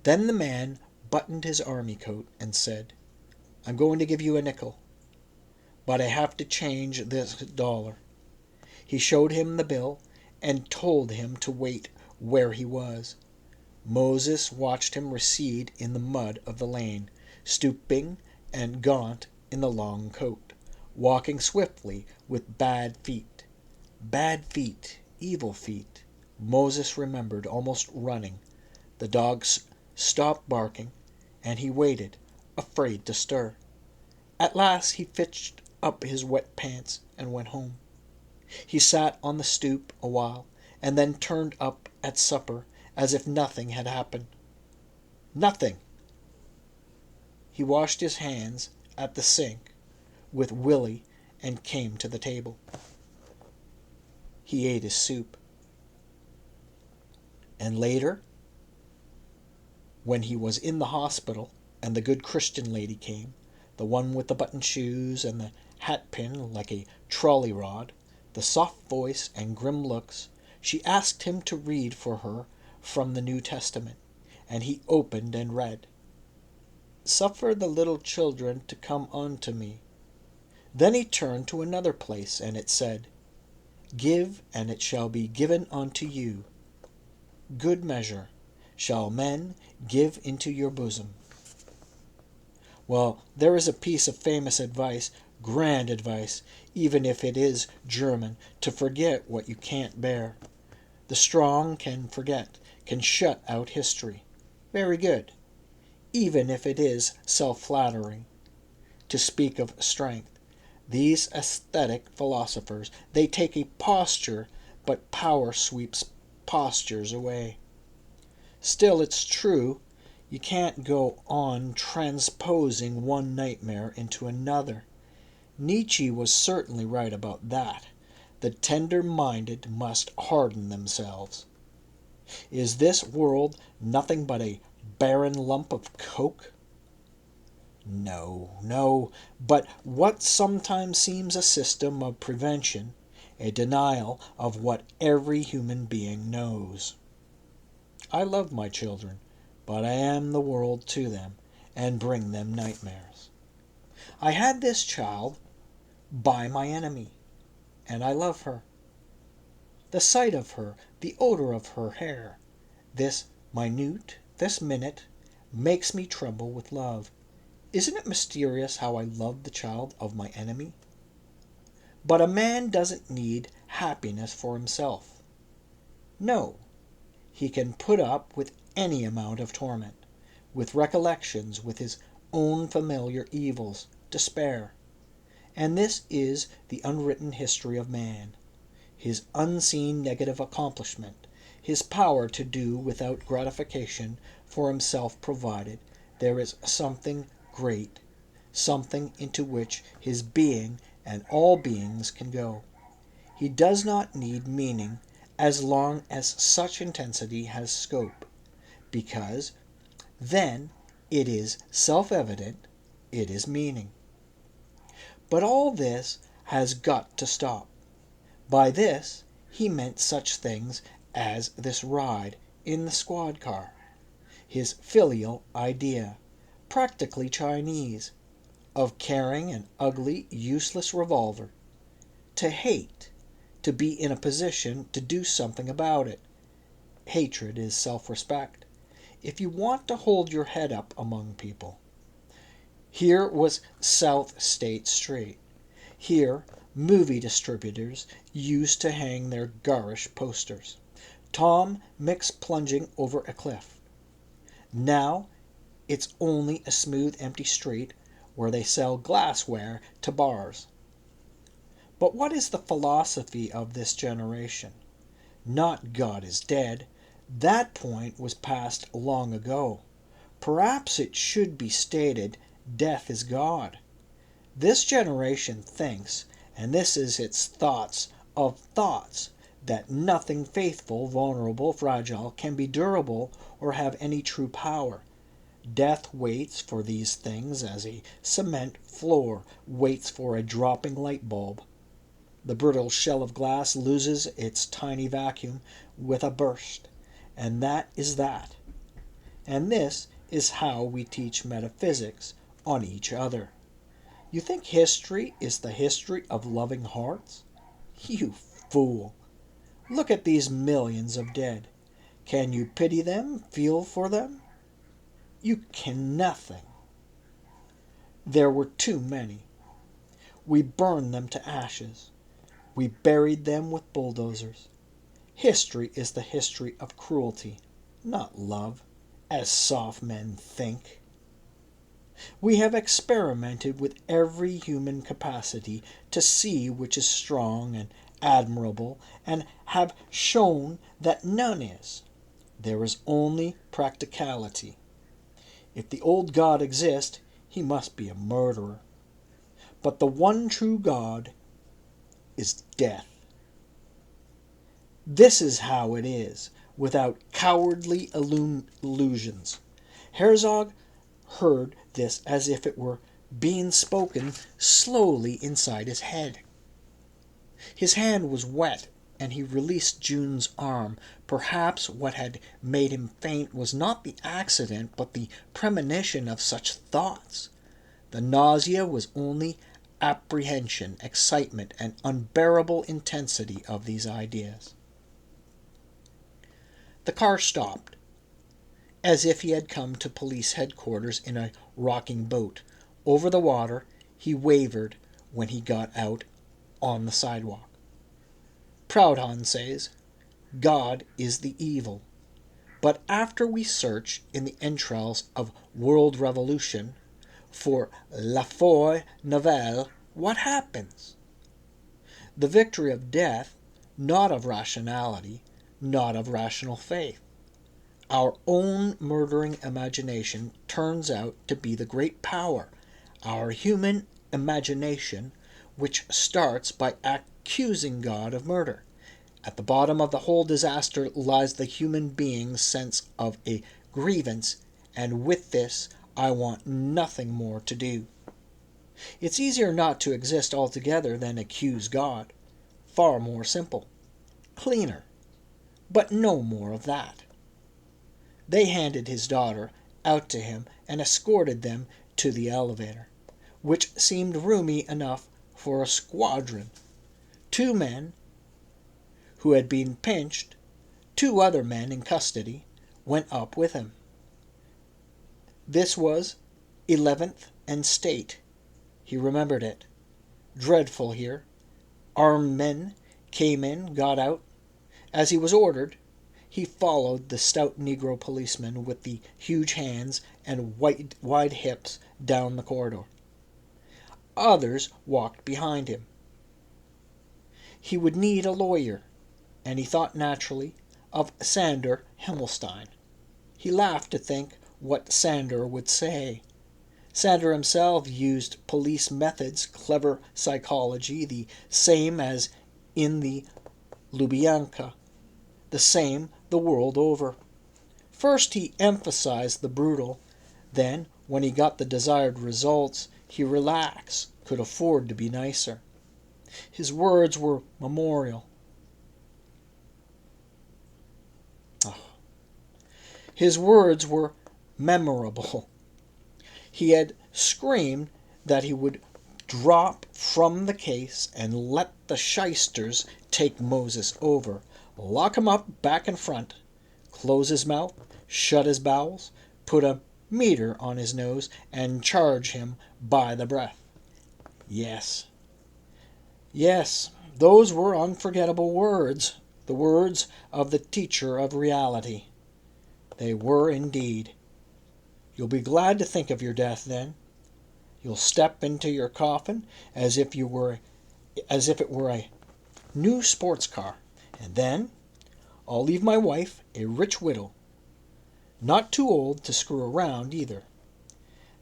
Then the man buttoned his army coat and said, "I'm going to give you a nickel, but I have to change this $1. He showed him the bill and told him to wait where he was. Moses watched him recede in the mud of the lane, stooping and gaunt in the long coat, walking swiftly with bad feet. Bad feet, evil feet. Moses remembered almost running, The dogs stopped barking, and he waited, afraid to stir. At last he fitched up his wet pants and went home. He sat on the stoop a while, and then turned up at supper as if nothing had happened. Nothing! He washed his hands at the sink with Willie and came to the table. He ate his soup. And later, when he was in the hospital and the good Christian lady came, the one with the button shoes and the hat pin like a trolley rod, the soft voice and grim looks, she asked him to read for her from the New Testament, and he opened and read, "Suffer the little children to come unto me." Then he turned to another place, and it said, "Give, and it shall be given unto you. Good measure shall men give into your bosom." Well, there is a piece of famous advice, grand advice, even if it is German, to forget what you can't bear. The strong can forget, can shut out history. Very good, even if it is self-flattering. To speak of strength, these aesthetic philosophers, they take a posture, but power sweeps postures away. Still, it's true, you can't go on transposing one nightmare into another. Nietzsche was certainly right about that. The tender-minded must harden themselves. Is this world nothing but a barren lump of coke? No, no, but what sometimes seems a system of prevention, a denial of what every human being knows. I love my children, but I am the world to them, and bring them nightmares. I had this child by my enemy, and I love her. The sight of her, the odor of her hair, this minute, makes me tremble with love. Isn't it mysterious how I love the child of my enemy? But a man doesn't need happiness for himself. No, he can put up with any amount of torment, with recollections, with his own familiar evils, despair. And this is the unwritten history of man, his unseen negative accomplishment, his power to do without gratification for himself provided there is something great, something into which his being and all beings can go. He does not need meaning as long as such intensity has scope, because then it is self-evident, it is meaning. But all this has got to stop. By this he meant such things as this ride in the squad car, his filial idea, practically Chinese, of carrying an ugly, useless revolver. To hate, to be in a position to do something about it. Hatred is self-respect. If you want to hold your head up among people. Here was South State Street. Here movie distributors used to hang their garish posters. Tom Mix plunging over a cliff. Now it's only a smooth, empty street where they sell glassware to bars. But what is the philosophy of this generation? Not God is dead. That point was passed long ago. Perhaps it should be stated, death is God. This generation thinks, and this is its thoughts of thoughts, that nothing faithful, vulnerable, fragile can be durable or have any true power. Death waits for these things as a cement floor waits for a dropping light bulb. The brittle shell of glass loses its tiny vacuum with a burst, and that is that. And this is how we teach metaphysics on each other. You think history is the history of loving hearts? You fool! Look at these millions of dead. Can you pity them, feel for them? You can nothing. There were too many. We burned them to ashes. We buried them with bulldozers. History is the history of cruelty, not love. as soft men think. We have experimented with every human capacity to see which is strong and admirable, and have shown that none is. There is only practicality. If the old God exists, he must be a murderer. But the one true God is death. This is how it is, without cowardly illusions. Herzog heard this as if it were being spoken slowly inside his head. His hand was wet, and he released June's arm. Perhaps what had made him faint was not the accident, but the premonition of such thoughts. The nausea was only apprehension, excitement, and unbearable intensity of these ideas. The car stopped, as if he had come to police headquarters in a rocking boat. Over the water, he wavered when he got out on the sidewalk. Proudhon says, God is the evil. But after we search in the entrails of world revolution for la foi nouvelle, what happens? The victory of death, not of rationality, not of rational faith. Our own murdering imagination turns out to be the great power, our human imagination, which starts by accusing God of murder. At the bottom of the whole disaster lies the human being's sense of a grievance, and with this I want nothing more to do. It's easier not to exist altogether than accuse God. Far more simple. Cleaner. But no more of that. They handed his daughter out to him and escorted them to the elevator, which seemed roomy enough for a squadron. 2 men who had been pinched, 2 other men in custody, went up with him. This was 11th and State. He remembered it. Dreadful here. Armed men came in, got out. As he was ordered, he followed the stout Negro policeman with the huge hands and wide hips down the corridor. Others walked behind him. He would need a lawyer, and he thought naturally of Sander Himmelstein. He laughed to think what Sander would say. Sander himself used police methods, clever psychology, the same as in the Lubyanka, the same the world over. First he emphasized the brutal, then, when he got the desired results, he relaxed, could afford to be nicer. His words were memorial. His words were memorable. He had screamed that he would drop from the case and let the shysters take Moses over, lock him up back and front, close his mouth, shut his bowels, put a meter on his nose, and charge him by the breath. Yes, those were unforgettable words, the words of the teacher of reality. They were indeed. You'll be glad to think of your death then. You'll step into your coffin as if it were a new sports car. And then I'll leave my wife a rich widow, not too old to screw around either.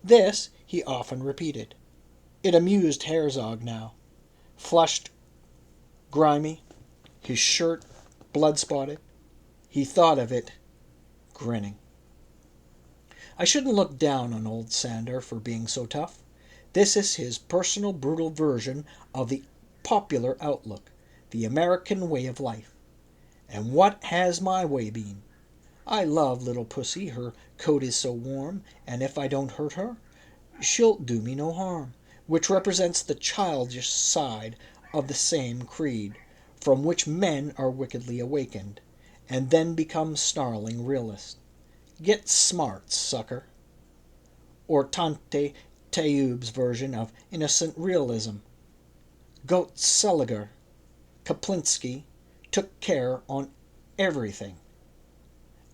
This he often repeated. It amused Herzog now. Flushed, grimy, his shirt blood-spotted, he thought of it, grinning. I shouldn't look down on old Sander for being so tough. This is his personal brutal version of the popular outlook, the American way of life. And what has my way been? I love little pussy, her coat is so warm, and if I don't hurt her, she'll do me no harm, which represents the childish side of the same creed, from which men are wickedly awakened, and then become snarling realists. Get smart, sucker. Or Tante Tayoub's version of innocent realism. Goethe Seliger, Kaplinsky took care on everything.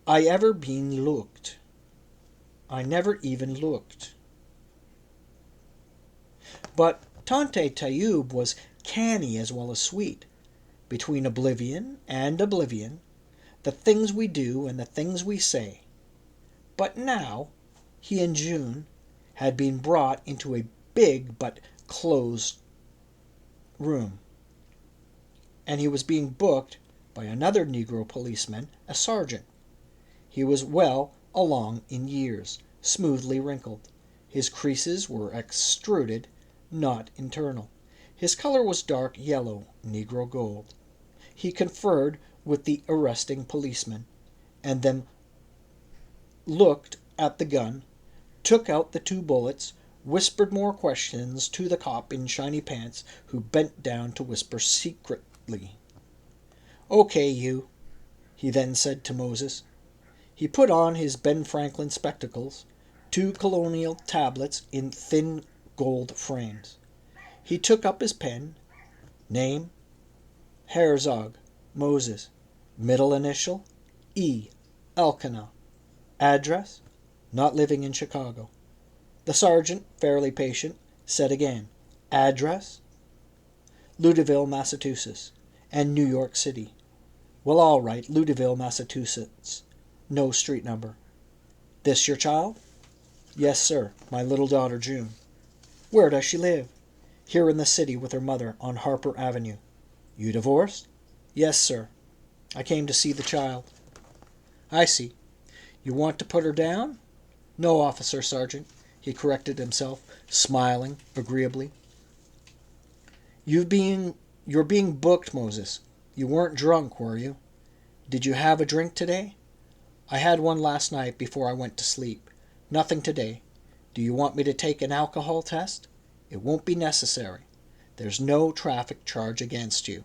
I ever been looked. I never even looked. But Tante Tayub was canny as well as sweet. Between oblivion and oblivion, the things we do and the things we say. But now, he and June had been brought into a big but closed room, and he was being booked by another Negro policeman, a sergeant. He was well along in years, smoothly wrinkled. His creases were extruded, not internal. His color was dark yellow, Negro gold. He conferred with the arresting policeman, and then looked at the gun, took out the 2 bullets, whispered more questions to the cop in shiny pants, who bent down to whisper secretly. "Okay, you," he then said to Moses. He put on his Ben Franklin spectacles, 2 colonial tablets in thin gold frames. He took up his pen. Name, Herzog, Moses. Middle initial, E, Elkanah. Address, not living in Chicago. The sergeant, fairly patient, said again, "Address?" "Louisville, Massachusetts, and New York City." "Well, all right, Louisville, Massachusetts. No street number." "This your child?" "Yes, sir, my little daughter June." "Where does she live?" "Here in the city with her mother on Harper Avenue." "You divorced?" "Yes, sir. I came to see the child." "I see. You want to put her down?" "No, officer, sergeant," he corrected himself, smiling agreeably. You're being booked, Moses. You weren't drunk, were you? Did you have a drink today?" "I had one last night before I went to sleep. Nothing today. Do you want me to take an alcohol test?" "It won't be necessary. There's no traffic charge against you.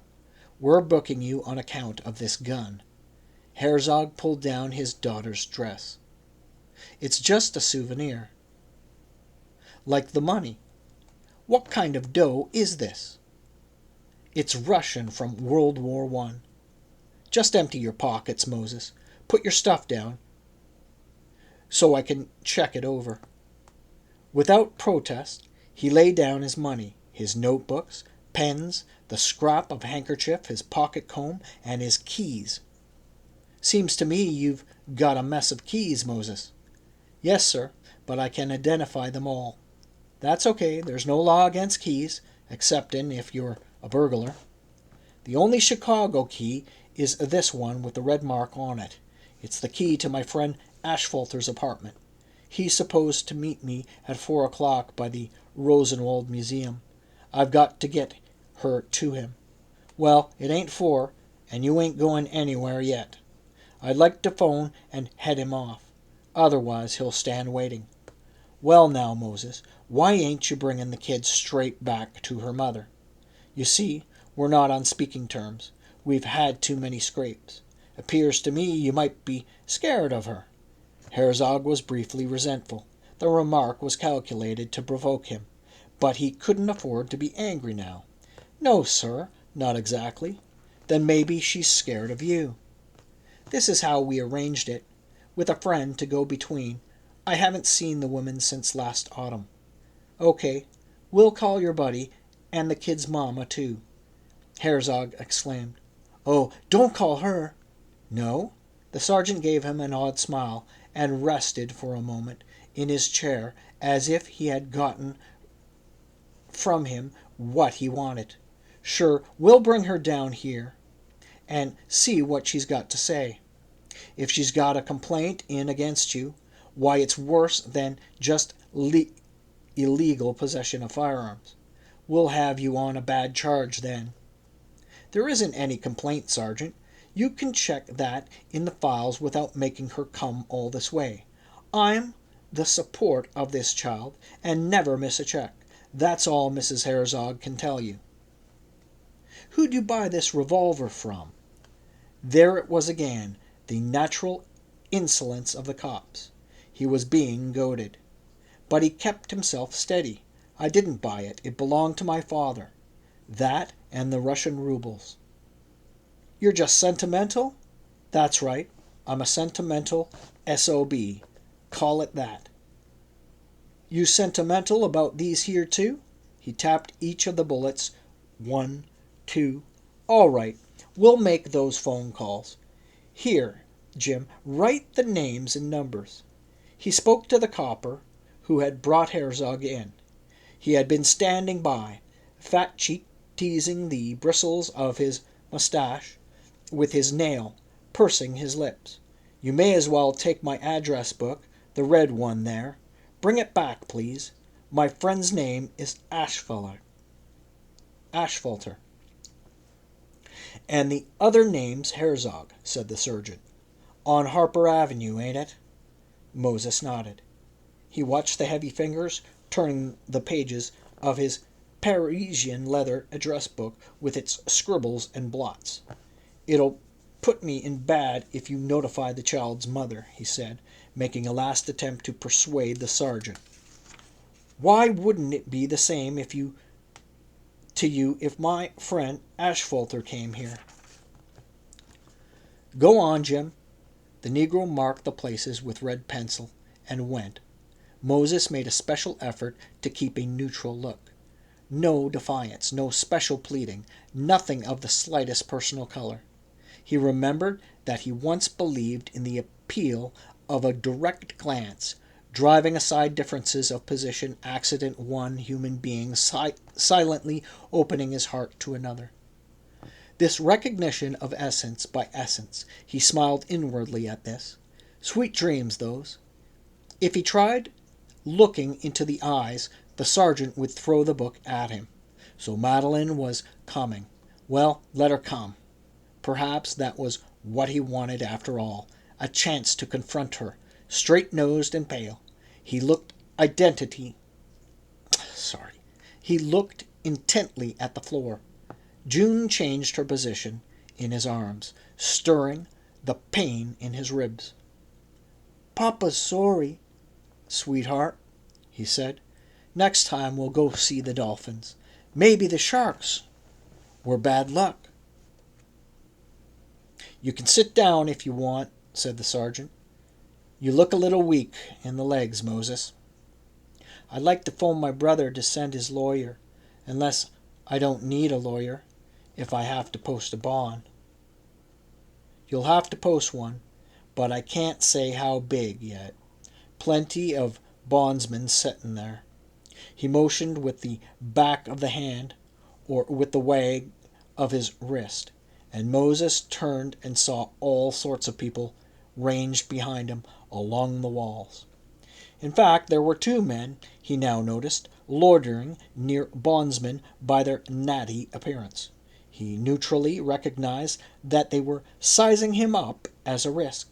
We're booking you on account of this gun." Herzog pulled down his daughter's dress. "It's just a souvenir." "Like the money. What kind of dough is this?" "It's Russian from World War I. Just empty your pockets, Moses. Put your stuff down so I can check it over." Without protest, he laid down his money, his notebooks, pens, the scrap of handkerchief, his pocket comb, and his keys. "Seems to me you've got a mess of keys, Moses." "Yes, sir, but I can identify them all." "That's okay. There's no law against keys, excepting if you're a burglar. The only Chicago key is this one with the red mark on it. It's the key to my friend Ashfalter's apartment. He's supposed to meet me at 4 o'clock by the Rosenwald Museum. I've got to get her to him. Well, it ain't 4, and you ain't going anywhere yet. I'd like to phone and head him off. Otherwise, he'll stand waiting." "Well now, Moses, why ain't you bringing the kid straight back to her mother? You see, we're not on speaking terms. We've had too many scrapes. Appears to me you might be scared of her." Herzog was briefly resentful. The remark was calculated to provoke him, but he couldn't afford to be angry now. "No, sir, not exactly." "Then maybe she's scared of you." "This is how we arranged it, with a friend to go between. I haven't seen the woman since last autumn." "Okay, we'll call your buddy and the kid's mama, too," Herzog exclaimed. "Oh, don't call her." "No?" The sergeant gave him an odd smile and rested for a moment in his chair as if he had gotten from him what he wanted. "Sure, we'll bring her down here and see what she's got to say. If she's got a complaint in against you, why, it's worse than just illegal possession of firearms. We'll have you on a bad charge then." "There isn't any complaint, Sergeant. You can check that in the files without making her come all this way. I'm the support of this child and never miss a check. That's all Mrs. Herzog can tell you." "Who'd you buy this revolver from?" There it was again, the natural insolence of the cops. He was being goaded. But he kept himself steady. "I didn't buy it. It belonged to my father." That and the Russian rubles. "You're just sentimental?" "That's right. I'm a sentimental SOB. Call it that. You sentimental about these here too? He tapped each of the bullets. 1, 2. All right, we'll make those phone calls. Here, Jim, write the names and numbers. He spoke to the copper who had brought Herzog in. He had been standing by, fat cheek teasing the bristles of his mustache with his nail, pursing his lips. You may as well take my address book, the red one there. Bring it back, please. My friend's name is Ashfeller. Ashfalter. And the other name's Herzog, said the surgeon. On Harper Avenue, ain't it? Moses nodded. He watched the heavy fingers turning the pages of his Parisian leather address book with its scribbles and blots. It'll put me in bad if you notify the child's mother, he said, making a last attempt to persuade the sergeant. Why wouldn't it be the same if you if my friend Ashfalter came here? Go on, Jim. The Negro marked the places with red pencil and went. Moses made a special effort to keep a neutral look. No defiance, no special pleading, nothing of the slightest personal color. He remembered that he once believed in the appeal of a direct glance, driving aside differences of position accident one human being silently opening his heart to another. This recognition of essence by essence, he smiled inwardly at this. Sweet dreams, those. If he tried looking into the eyes, the sergeant would throw the book at him. So Madeline was coming. Well, let her come. Perhaps that was what he wanted after all, a chance to confront her, straight-nosed and pale. He looked He looked intently at the floor. June changed her position in his arms, stirring the pain in his ribs. Papa's sorry, sweetheart, he said. Next time we'll go see the dolphins. Maybe the sharks were bad luck. You can sit down if you want, said the sergeant. You look a little weak in the legs, Moses. I'd like to phone my brother to send his lawyer, unless I don't need a lawyer if I have to post a bond. You'll have to post one, but I can't say how big yet. Plenty of bondsmen sitting there. He motioned with the back of the hand or with the wag of his wrist, and Moses turned and saw all sorts of people ranged behind him along the walls. In fact, there were two men, he now noticed, loitering near bondsmen by their natty appearance. He neutrally recognized that they were sizing him up as a risk.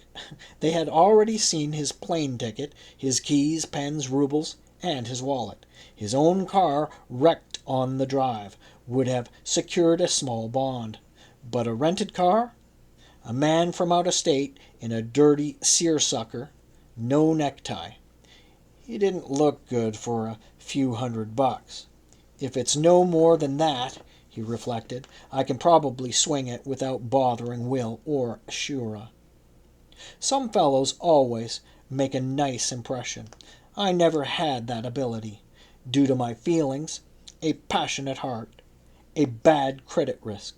They had already seen his plane ticket, his keys, pens, rubles, and his wallet. His own car, wrecked on the drive, would have secured a small bond. But a rented car? A man from out of state in a dirty seersucker, no necktie. He didn't look good for a few $100. If it's no more than that, he reflected, I can probably swing it without bothering Will or Shura. Some fellows always make a nice impression. I never had that ability, due to my feelings, a passionate heart, a bad credit risk.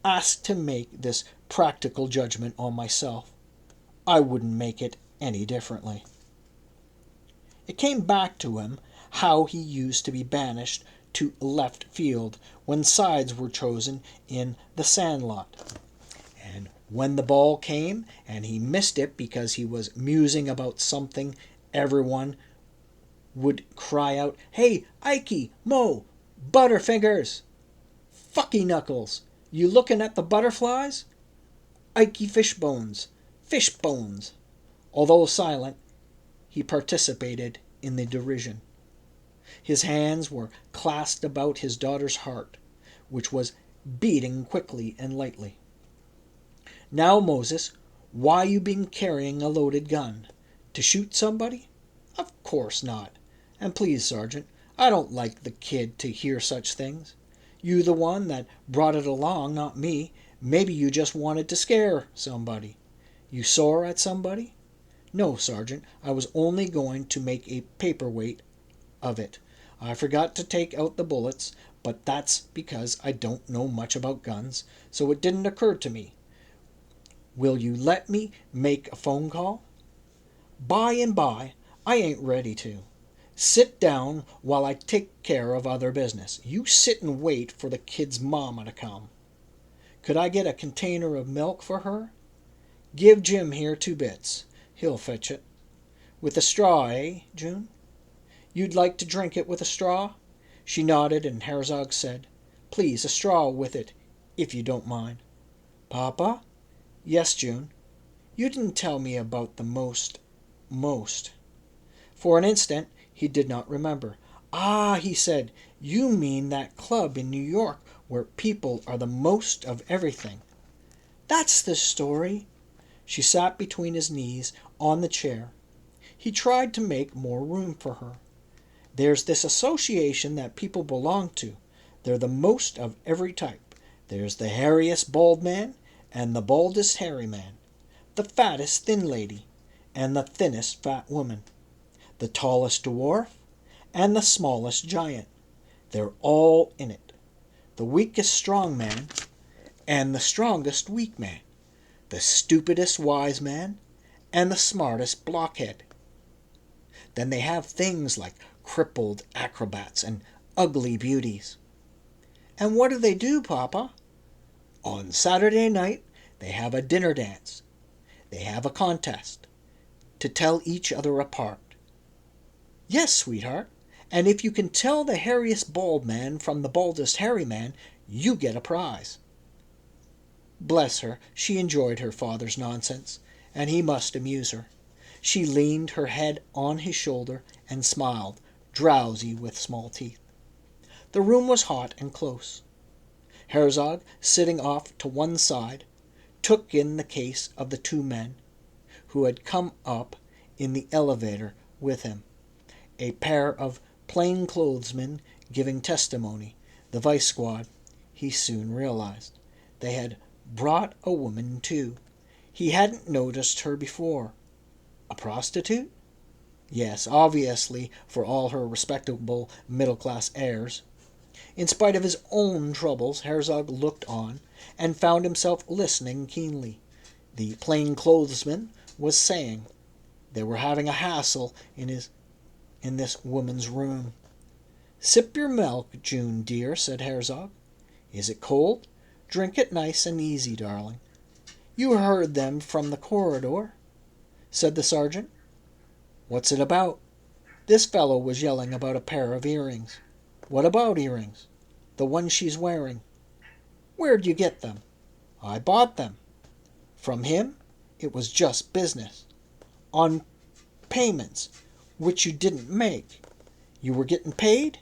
Asked to make this practical judgment on myself, I wouldn't make it any differently. It came back to him how he used to be banished to left field when sides were chosen in the sandlot. And when the ball came and he missed it because he was musing about something, everyone would cry out, Hey, Ikey, Mo, Butterfingers, Fucky Knuckles, you looking at the butterflies? Ikey Fishbones. Although silent, he participated in the derision. His hands were clasped about his daughter's heart, which was beating quickly and lightly. Now, Moses, why you been carrying a loaded gun? To shoot somebody? Of course not. And please, Sergeant, I don't like the kid to hear such things. You the one that brought it along, not me. Maybe you just wanted to scare somebody. You sore at somebody? No, Sergeant, I was only going to make a paperweight of it. I forgot to take out the bullets, but that's because I don't know much about guns, so it didn't occur to me. Will you let me make a phone call? By and by. I ain't ready to. Sit down while I take care of other business. You sit and wait for the kid's mama to come. Could I get a container of milk for her? Give Jim here 2 bits. He'll fetch it. With a straw, eh, June? You'd like to drink it with a straw? She nodded, and Herzog said, Please, a straw with it, if you don't mind. Papa? Yes, June. You didn't tell me about the most. For an instant, he did not remember. Ah, he said, you mean that club in New York where people are the most of everything. That's the story. She sat between his knees on the chair. He tried to make more room for her. There's this association that people belong to. They're the most of every type. There's the hairiest bald man and the baldest hairy man, the fattest thin lady and the thinnest fat woman, the tallest dwarf and the smallest giant. They're all in it. The weakest strong man and the strongest weak man, the stupidest wise man and the smartest blockhead. Then they have things like crippled acrobats and ugly beauties. And what do they do, Papa? On Saturday night, they have a dinner dance. They have a contest to tell each other apart. Yes, sweetheart, and if you can tell the hairiest bald man from the baldest hairy man, you get a prize. Bless her, she enjoyed her father's nonsense, and he must amuse her. She leaned her head on his shoulder and smiled, drowsy with small teeth. The room was hot and close. Herzog, sitting off to one side, took in the case of the 2 men who had come up in the elevator with him. A pair of plainclothesmen giving testimony, the vice squad, he soon realized. They had brought a woman, too. He hadn't noticed her before. A prostitute? Yes, obviously, for all her respectable middle-class airs. In spite of his own troubles, Herzog looked on and found himself listening keenly. The plainclothesman was saying they were having a hassle in this woman's room. Sip your milk, June dear, said Herzog. Is it cold? Drink it nice and easy, darling. You heard them from the corridor, said the sergeant. What's it about? This fellow was yelling about a pair of earrings. What about earrings? The ones she's wearing. Where'd you get them? I bought them. From him? It was just business. On payments, which you didn't make. You were getting paid?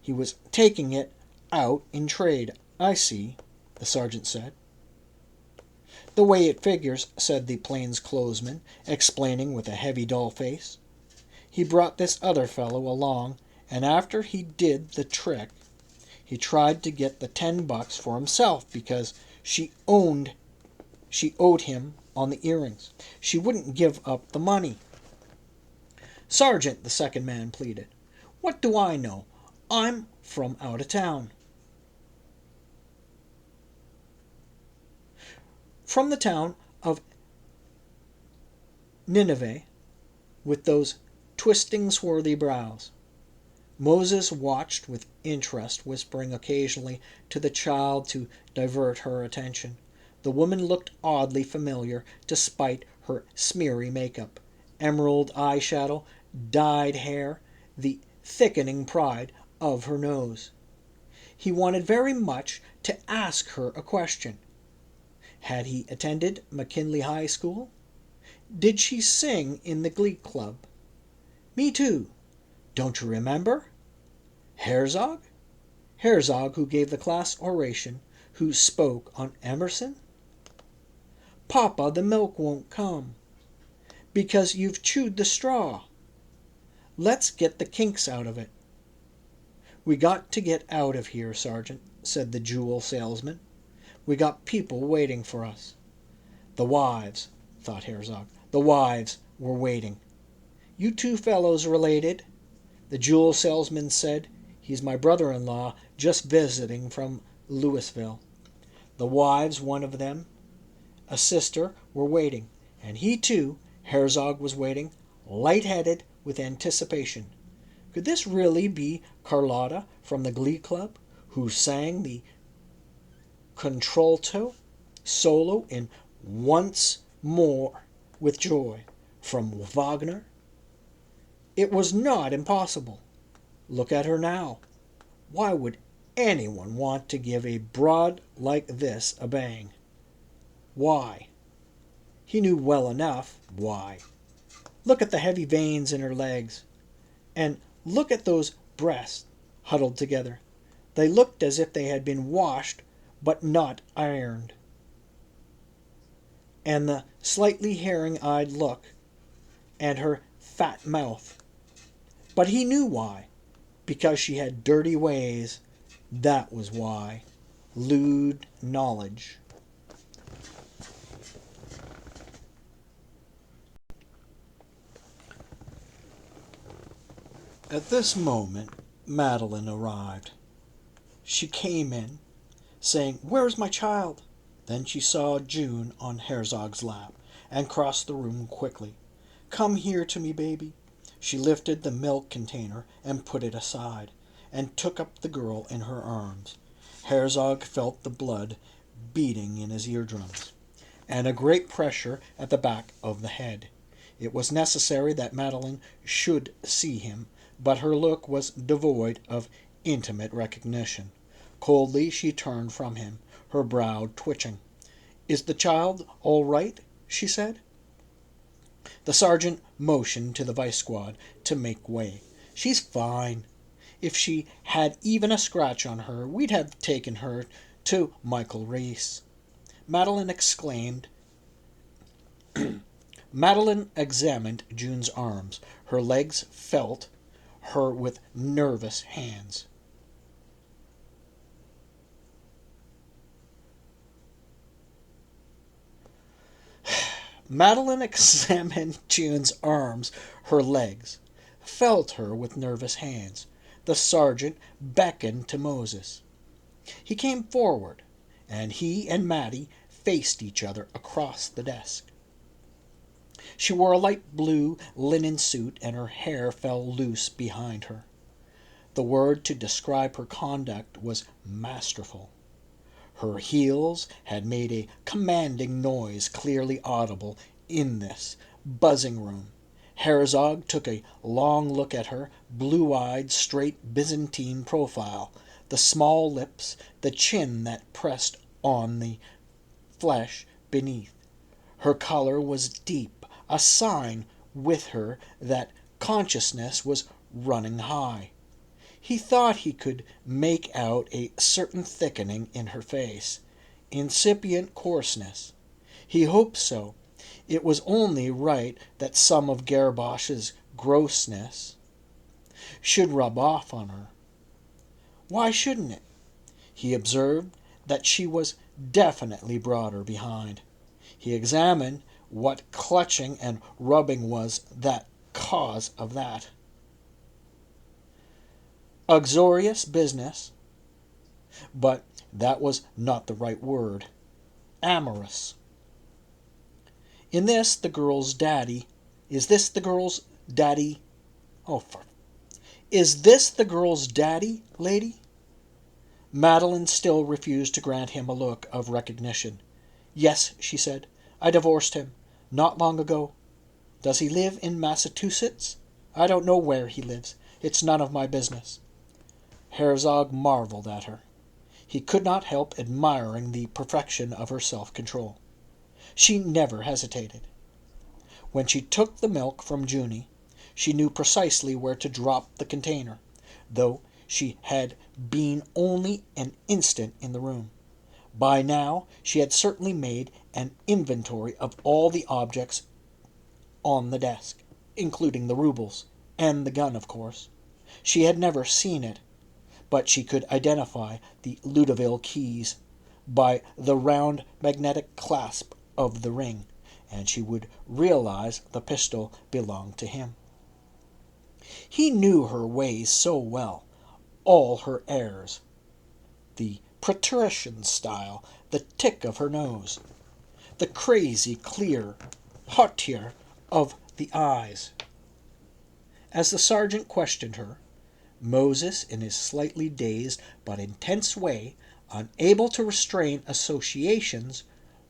He was taking it out in trade. I see, the sergeant said. The way it figures, said the plainclothesman, explaining with a heavy dull face. He brought this other fellow along, and after he did the trick, he tried to get the $10 for himself because she owed him on the earrings. She wouldn't give up the money. Sergeant, the second man pleaded, what do I know? I'm from out of town. From the town of Nineveh, with those twisting, swarthy brows. Moses watched with interest, whispering occasionally to the child to divert her attention. The woman looked oddly familiar, despite her smeary makeup, emerald eyeshadow, dyed hair, the thickening pride of her nose. He wanted very much to ask her a question. Had he attended McKinley High School? Did she sing in the Glee Club? Me too. Don't you remember? Herzog? Herzog, who gave the class oration, who spoke on Emerson? Papa, the milk won't come. Because you've chewed the straw. Let's get the kinks out of it. We got to get out of here, Sergeant, said the jewel salesman. We got people waiting for us. The wives, thought Herzog. The wives were waiting. You 2 fellows related? The jewel salesman said, "He's my brother-in-law, just visiting from Louisville." The wives, one of them, a sister, were waiting, and he too, Herzog, was waiting, light-headed with anticipation. Could this really be Carlotta from the Glee Club, who sang the contralto solo in Once More with Joy from Wagner? It was not impossible. Look at her now. Why would anyone want to give a broad like this a bang? Why? He knew well enough why. Look at the heavy veins in her legs. And look at those breasts huddled together. They looked as if they had been washed but not ironed. And the slightly herring-eyed look, and her fat mouth. But he knew why. Because she had dirty ways. That was why. Lewd knowledge. At this moment, Madeline arrived. She came in, saying, "Where's my child?" Then she saw June on Herzog's lap, and crossed the room quickly. "Come here to me, baby." She lifted the milk container and put it aside, and took up the girl in her arms. Herzog felt the blood beating in his eardrums, and a great pressure at the back of the head. It was necessary that Madeline should see him, but her look was devoid of intimate recognition. Coldly she turned from him, her brow twitching. "Is the child all right?" she said. The sergeant motioned to the vice squad to make way. "She's fine. If she had even a scratch on her, we'd have taken her to Michael Reese." Madeline exclaimed. Madeline examined June's arms. Her legs felt her with nervous hands. Madeline examined June's arms, her legs, felt her with nervous hands. The sergeant beckoned to Moses. He came forward, and he and Mattie faced each other across the desk. She wore a light blue linen suit, and her hair fell loose behind her. The word to describe her conduct was masterful. Her heels had made a commanding noise clearly audible in this buzzing room. Herzog took a long look at her blue-eyed, straight Byzantine profile, the small lips, the chin that pressed on the flesh beneath. Her color was deep, a sign with her that consciousness was running high. He thought he could make out a certain thickening in her face, incipient coarseness. He hoped so. It was only right that some of Gerbosch's grossness should rub off on her. Why shouldn't it? He observed that she was definitely broader behind. He examined what clutching and rubbing was that cause of that. Uxorious business, but that was not the right word. Amorous. Is this the girl's daddy? Is this the girl's daddy, lady? Madeline still refused to grant him a look of recognition. "Yes," she said. "I divorced him not long ago. Does he live in Massachusetts? I don't know where he lives. It's none of my business." Herzog marveled at her. He could not help admiring the perfection of her self-control. She never hesitated. When she took the milk from Junie, she knew precisely where to drop the container, though she had been only an instant in the room. By now she had certainly made an inventory of all the objects on the desk, including the rubles, and the gun, of course. She had never seen it, but she could identify the Ludoville keys by the round magnetic clasp of the ring, and she would realize the pistol belonged to him. He knew her ways so well, all her airs, the patrician style, the tick of her nose, the crazy, clear hauteur of the eyes. As the sergeant questioned her, Moses, in his slightly dazed but intense way, unable to restrain associations,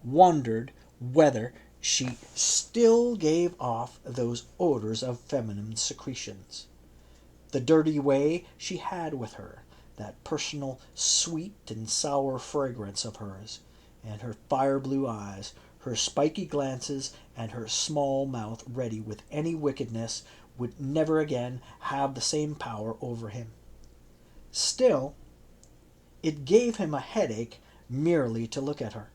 wondered whether she still gave off those odors of feminine secretions. The dirty way she had with her, that personal sweet and sour fragrance of hers, and her fire blue eyes, her spiky glances, and her small mouth ready with any wickedness, would never again have the same power over him. Still, it gave him a headache merely to look at her.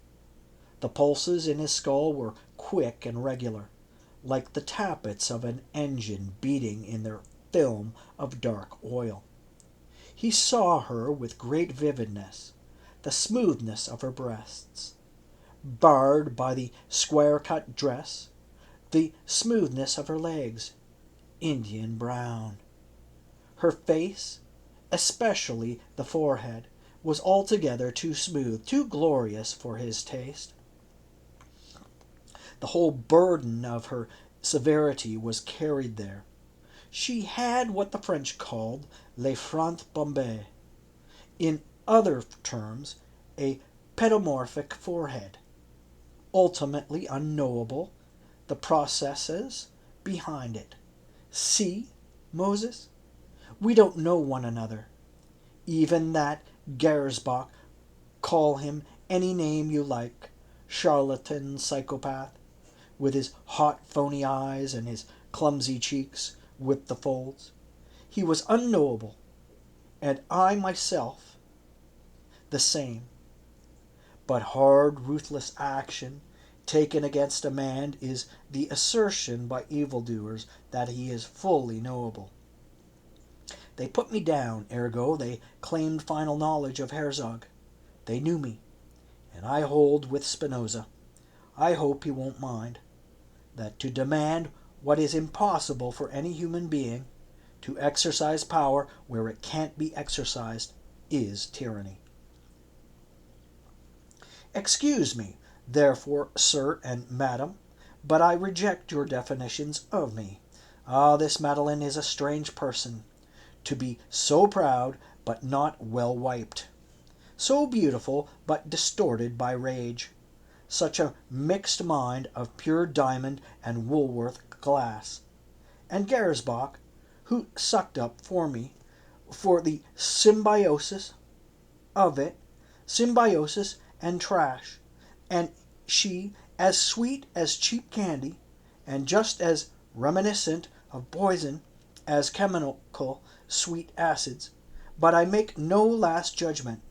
The pulses in his skull were quick and regular, like the tappets of an engine beating in their film of dark oil. He saw her with great vividness, the smoothness of her breasts, barred by the square-cut dress, the smoothness of her legs, Indian brown. Her face, especially the forehead, was altogether too smooth, too glorious for his taste. The whole burden of her severity was carried there. She had what the French called les francs bombés, in other terms, a pedomorphic forehead. Ultimately unknowable, the processes behind it. See, Moses, we don't know one another. Even that Gersbach, call him any name you like, charlatan, psychopath, with his hot phony eyes and his clumsy cheeks with the folds. He was unknowable, and I myself the same. But hard, ruthless action taken against a man is the assertion by evildoers that he is fully knowable. They put me down, ergo they claimed final knowledge of Herzog. They knew me, and I hold with Spinoza, I hope he won't mind, that to demand what is impossible for any human being, to exercise power where it can't be exercised, is tyranny. Excuse me, therefore, sir and madam, but I reject your definitions of me. Ah, this Madeline is a strange person, to be so proud but not well wiped, so beautiful but distorted by rage, such a mixed mind of pure diamond and Woolworth glass. And Gersbach, who sucked up for me, for the symbiosis of it, symbiosis and trash, and she as sweet as cheap candy, and just as reminiscent of poison as chemical sweet acids, but I make no last judgment.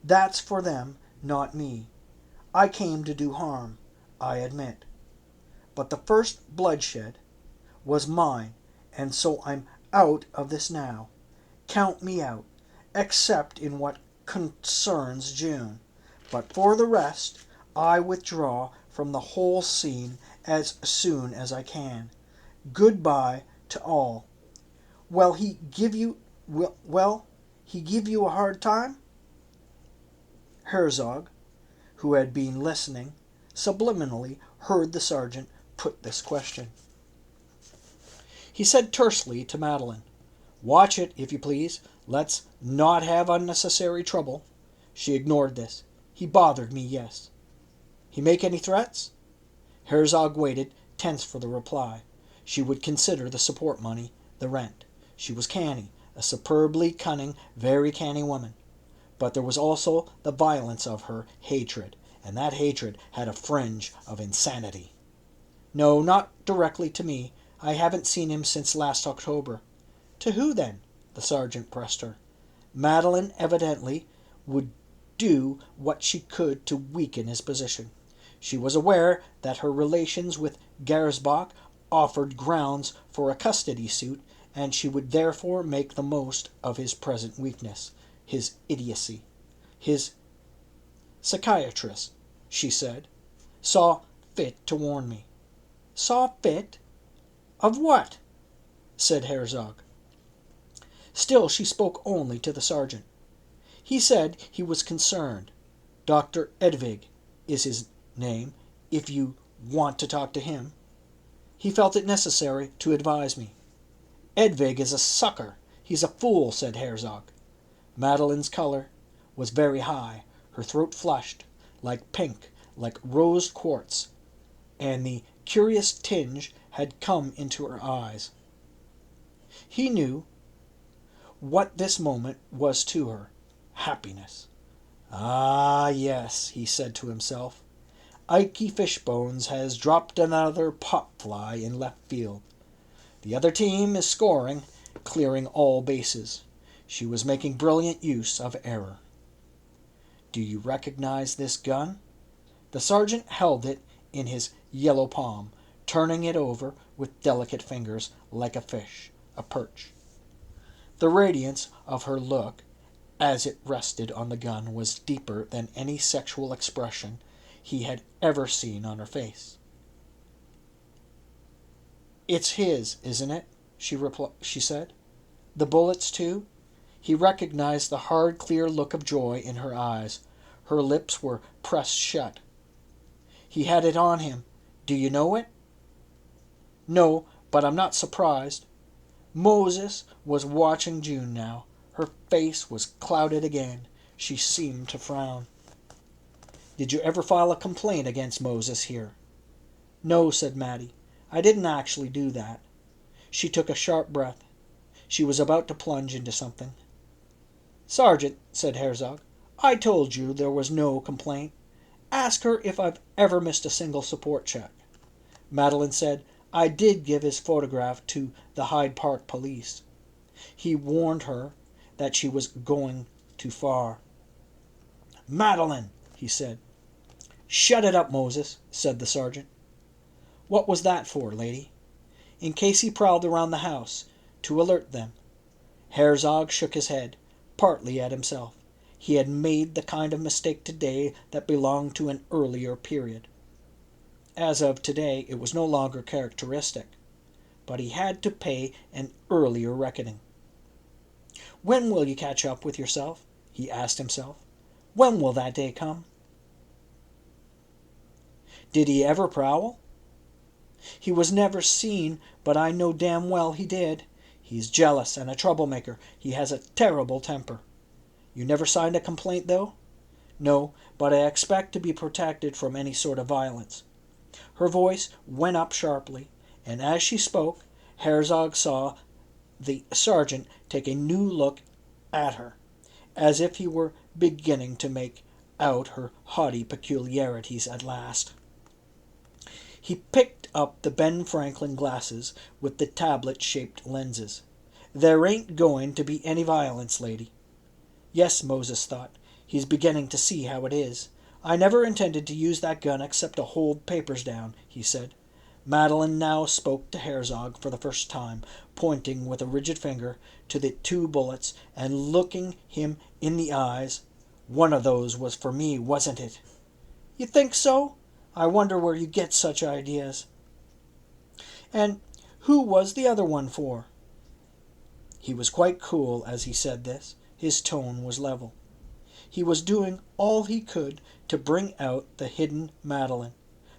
That's for them, not me. I came to do harm, I admit. But the first bloodshed was mine, and so I'm out of this now. Count me out, except in what concerns June. But for the rest, I withdraw from the whole scene as soon as I can. Goodbye to all. Will he give you a hard time? Herzog, who had been listening, subliminally heard the sergeant put this question. He said tersely to Madeline, "Watch it, if you please. Let's not have unnecessary trouble." She ignored this. "He bothered me, yes." "He make any threats?" Herzog waited, tense for the reply. She would consider the support money, the rent. She was canny, a superbly cunning, very canny woman. But there was also the violence of her hatred, and that hatred had a fringe of insanity. "No, not directly to me. I haven't seen him since last October." "To who, then?" the sergeant pressed her. Madeline evidently would do what she could to weaken his position. She was aware that her relations with Gersbach offered grounds for a custody suit, and she would therefore make the most of his present weakness, his idiocy. His psychiatrist, she said, saw fit to warn me. Saw fit? Of what? said Herzog. Still she spoke only to the sergeant. He said he was concerned. Dr. Edvig is his name, if you want to talk to him. He felt it necessary to advise me. Edvig is a sucker. He's a fool, said Herzog. Madeline's color was very high, her throat flushed, like pink, like rose quartz, and the curious tinge had come into her eyes. He knew what this moment was to her. Happiness. Ah, yes, he said to himself. Ikey Fishbones has dropped another pop fly in left field. The other team is scoring, clearing all bases. She was making brilliant use of error. Do you recognize this gun? The sergeant held it in his yellow palm, turning it over with delicate fingers like a fish, a perch. The radiance of her look, as it rested on the gun, was deeper than any sexual expression he had ever seen on her face. It's his, isn't it? She said. The bullets, too? He recognized the hard, clear look of joy in her eyes. Her lips were pressed shut. He had it on him. Do you know it? No, but I'm not surprised. Moses was watching June now. Her face was clouded again. She seemed to frown. Did you ever file a complaint against Moses here? No, said Mattie. I didn't actually do that. She took a sharp breath. She was about to plunge into something. Sergeant, said Herzog, I told you there was no complaint. Ask her if I've ever missed a single support check. Madeline said, I did give his photograph to the Hyde Park police. He warned her that she was going too far. Madeline, he said. Shut it up, Moses, said the sergeant. What was that for, lady? In case he prowled around the house, to alert them. Herzog shook his head, partly at himself. He had made the kind of mistake today that belonged to an earlier period. As of today, it was no longer characteristic, but he had to pay an earlier reckoning. When will you catch up with yourself? He asked himself. When will that day come? Did he ever prowl? He was never seen, but I know damn well he did. He's jealous and a troublemaker. He has a terrible temper. You never signed a complaint, though? No, but I expect to be protected from any sort of violence. Her voice went up sharply, and as she spoke, Herzog saw the sergeant take a new look at her, as if he were beginning to make out her haughty peculiarities at last. He picked up the Ben Franklin glasses with the tablet-shaped lenses. There ain't going to be any violence, lady. Yes, Moses thought, he's beginning to see how it is. I never intended to use that gun except to hold papers down, he said. Madeline now spoke to Herzog for the first time, pointing with a rigid finger to the 2 bullets and looking him in the eyes. One of those was for me, wasn't it? You think so? I wonder where you get such ideas. And who was the other one for? He was quite cool as he said this. His tone was level. He was doing all he could to bring out the hidden Madeline,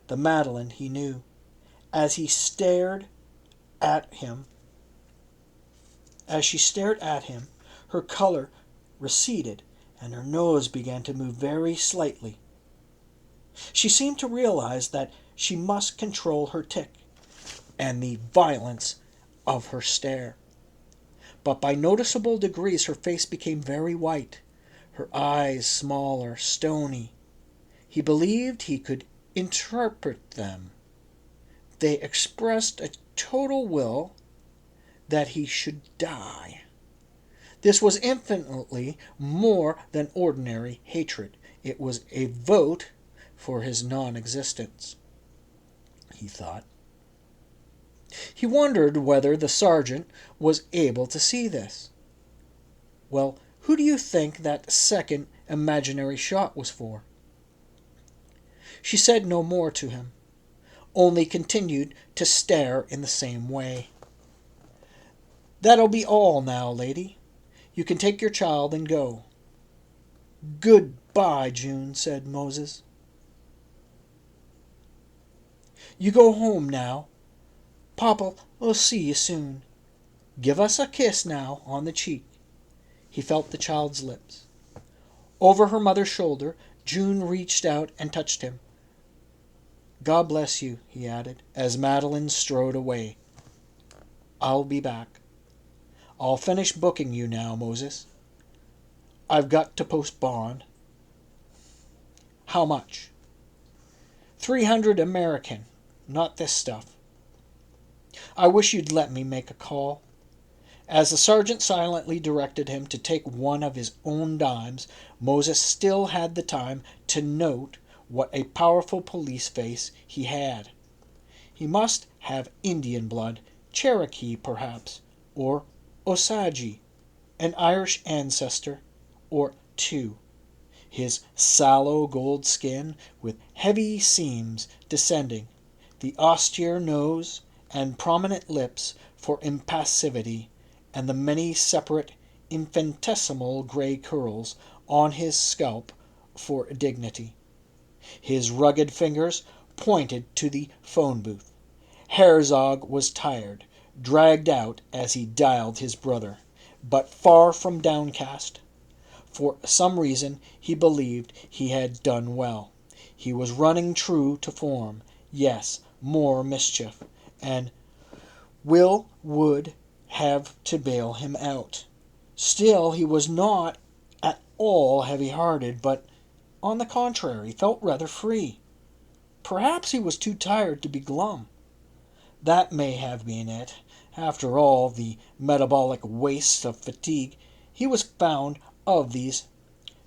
the Madeline he knew. As she stared at him, her color receded and her nose began to move very slightly. She seemed to realize that she must control her tic and the violence of her stare. But by noticeable degrees her face became very white, her eyes smaller, stony. He believed he could interpret them. They expressed a total will that he should die. This was infinitely more than ordinary hatred. It was a vote for his non-existence, he thought. He wondered whether the sergeant was able to see this. Well, who do you think that second imaginary shot was for? She said no more to him, only continued to stare in the same way. That'll be all now, lady. You can take your child and go." "Goodbye, June," said Moses. "You go home now. Papa'll see you soon. Give us a kiss now on the cheek." He felt the child's lips. Over her mother's shoulder, June reached out and touched him. "God bless you," he added, as Madeline strode away. "I'll be back. I'll finish booking you now, Moses. I've got to post bond." "How much?" 300 American, not this stuff. I wish you'd let me make a call." As the sergeant silently directed him to take one of his own dimes, Moses still had the time to note what a powerful police face he had. He must have Indian blood, Cherokee perhaps, or Osage, an Irish ancestor, or two. His sallow gold skin with heavy seams descending, the austere nose and prominent lips for impassivity, and the many separate infinitesimal gray curls on his scalp for dignity. His rugged fingers pointed to the phone booth. Herzog was tired, dragged out as he dialed his brother, but far from downcast. For some reason he believed he had done well. He was running true to form. Yes, more mischief, and Will would have to bail him out. Still, he was not at all heavy-hearted, but, on the contrary, felt rather free. Perhaps he was too tired to be glum. That may have been it. After all the metabolic wastes of fatigue, he was fond of these